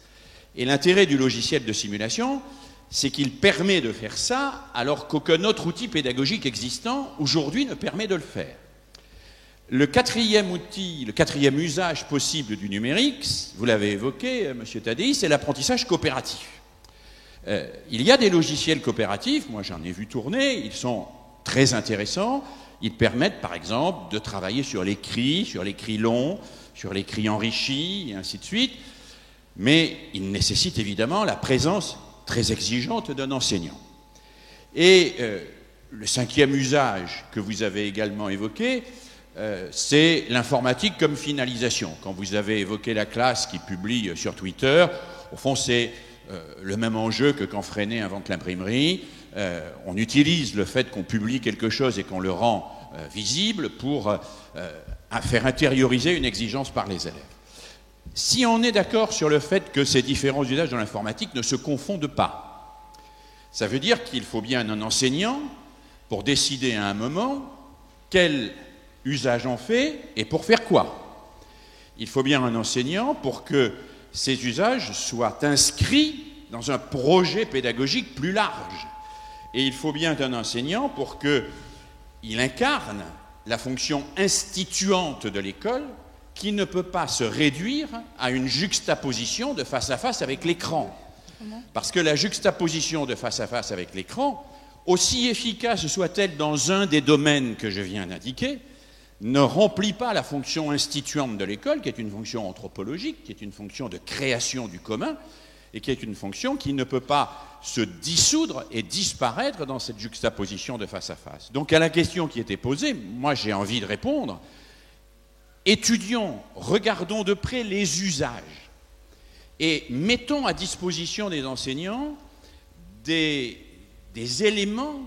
Et l'intérêt du logiciel de simulation, c'est qu'il permet de faire ça alors qu'aucun autre outil pédagogique existant aujourd'hui ne permet de le faire. Le quatrième outil, le quatrième usage possible du numérique, vous l'avez évoqué, Monsieur Tadei, c'est l'apprentissage coopératif. Il y a des logiciels coopératifs, moi j'en ai vu tourner, ils sont très intéressants. Ils permettent, par exemple, de travailler sur l'écrit long, sur l'écrit enrichi, et ainsi de suite. Mais ils nécessitent évidemment la présence très exigeante d'un enseignant. Et le cinquième usage que vous avez également évoqué, c'est l'informatique comme finalisation. Quand vous avez évoqué la classe qui publie sur Twitter, au fond, c'est le même enjeu que quand Freinet invente l'imprimerie. On utilise le fait qu'on publie quelque chose et qu'on le rend visible pour faire intérioriser une exigence par les élèves. Si on est d'accord sur le fait que ces différents usages de l'informatique ne se confondent pas, ça veut dire qu'il faut bien un enseignant pour décider à un moment quel usage en fait et pour faire quoi. Il faut bien un enseignant pour que ces usages soient inscrits dans un projet pédagogique plus large. Et il faut bien un enseignant pour qu'il incarne la fonction instituante de l'école qui ne peut pas se réduire à une juxtaposition de face à face avec l'écran. Parce que la juxtaposition de face à face avec l'écran, aussi efficace soit-elle dans un des domaines que je viens d'indiquer, ne remplit pas la fonction instituante de l'école, qui est une fonction anthropologique, qui est une fonction de création du commun, et qui est une fonction qui ne peut pas se dissoudre et disparaître dans cette juxtaposition de face à face. Donc à la question qui était posée, moi j'ai envie de répondre, étudions, regardons de près les usages et mettons à disposition des enseignants des éléments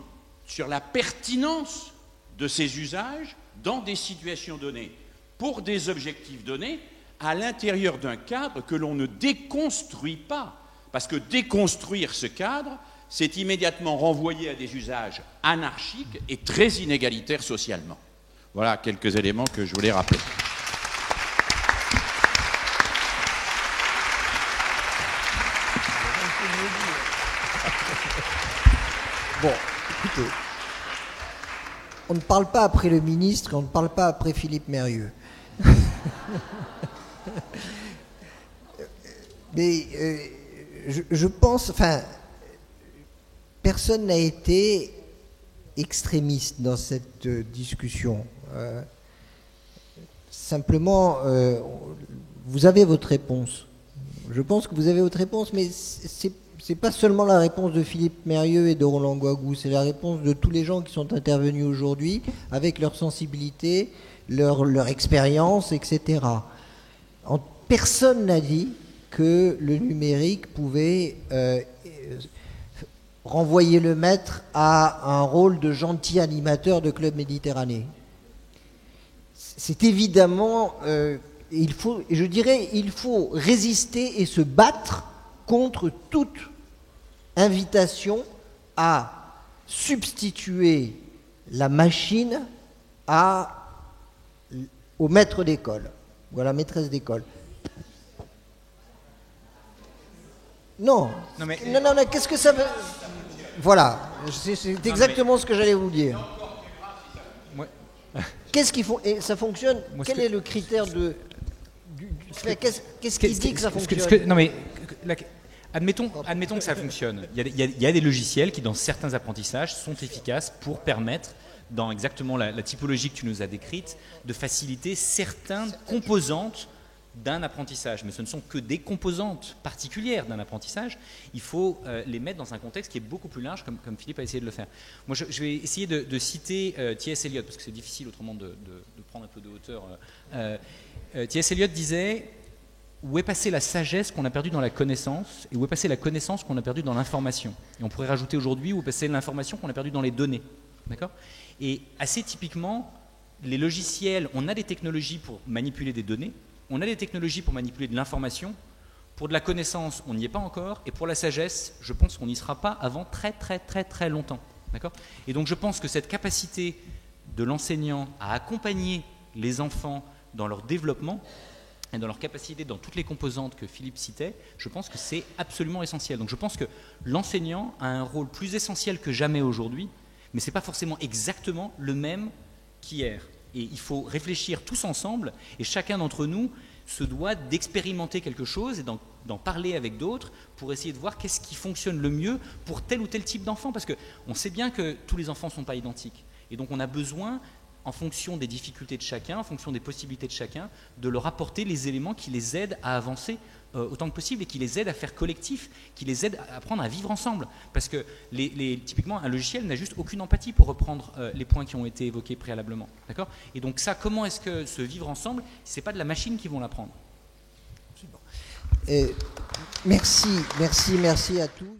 sur la pertinence de ces usages dans des situations données, pour des objectifs donnés, à l'intérieur d'un cadre que l'on ne déconstruit pas. Parce que déconstruire ce cadre, c'est immédiatement renvoyer à des usages anarchiques et très inégalitaires socialement. Voilà quelques éléments que je voulais rappeler. Bon, écoutez, on ne parle pas après le ministre, on ne parle pas après Philippe Mérieux. Mais je pense, enfin, personne n'a été extrémiste dans cette discussion. Simplement, vous avez votre réponse. Je pense que vous avez votre réponse, mais c'est pas seulement la réponse de Philippe Mérieux et de Roland Guagou, c'est la réponse de tous les gens qui sont intervenus aujourd'hui avec leur sensibilité, leur expérience, etc. Personne n'a dit que le numérique pouvait renvoyer le maître à un rôle de gentil animateur de Club Méditerranée. C'est évidemment, il faut résister et se battre contre toute invitation à substituer la machine au maître d'école ou à la maîtresse d'école. Non, qu'est-ce que ça veut... Voilà, c'est exactement ce que j'allais vous dire. Qu'est-ce qu'il faut... Et ça fonctionne. Quel est le critère de... Qu'est-ce qui dit que ça fonctionne? Non mais... Admettons que ça fonctionne. Il y a des logiciels qui, dans certains apprentissages, sont efficaces pour permettre, dans exactement la typologie que tu nous as décrite, de faciliter certaines composantes d'un apprentissage, mais ce ne sont que des composantes particulières d'un apprentissage, il faut les mettre dans un contexte qui est beaucoup plus large, comme Philippe a essayé de le faire. Moi, je vais essayer de citer T.S. Eliot, parce que c'est difficile autrement de prendre un peu de hauteur. T.S. Eliot disait « Où est passée la sagesse qu'on a perdue dans la connaissance, et où est passée la connaissance qu'on a perdue dans l'information ?» Et on pourrait rajouter aujourd'hui « Où est passée l'information qu'on a perdue dans les données ?» D'accord ? Et assez typiquement, les logiciels, on a des technologies pour manipuler des données, on a des technologies pour manipuler de l'information. Pour de la connaissance, on n'y est pas encore. Et pour la sagesse, je pense qu'on n'y sera pas avant très très très très longtemps. D'accord ? Et donc je pense que cette capacité de l'enseignant à accompagner les enfants dans leur développement et dans leur capacité dans toutes les composantes que Philippe citait, je pense que c'est absolument essentiel. Donc je pense que l'enseignant a un rôle plus essentiel que jamais aujourd'hui, mais ce n'est pas forcément exactement le même qu'hier. Et il faut réfléchir tous ensemble, et chacun d'entre nous se doit d'expérimenter quelque chose et d'en parler avec d'autres pour essayer de voir qu'est-ce qui fonctionne le mieux pour tel ou tel type d'enfant, parce qu'on sait bien que tous les enfants ne sont pas identiques. Et donc on a besoin, en fonction des difficultés de chacun, en fonction des possibilités de chacun, de leur apporter les éléments qui les aident à avancer autant que possible et qui les aident à faire collectif, qui les aident à apprendre à vivre ensemble. Parce que typiquement, un logiciel n'a juste aucune empathie, pour reprendre les points qui ont été évoqués préalablement. D'accord ? Et donc ça, comment est-ce que ce vivre ensemble, ce n'est pas de la machine qui vont l'apprendre. Merci à tous.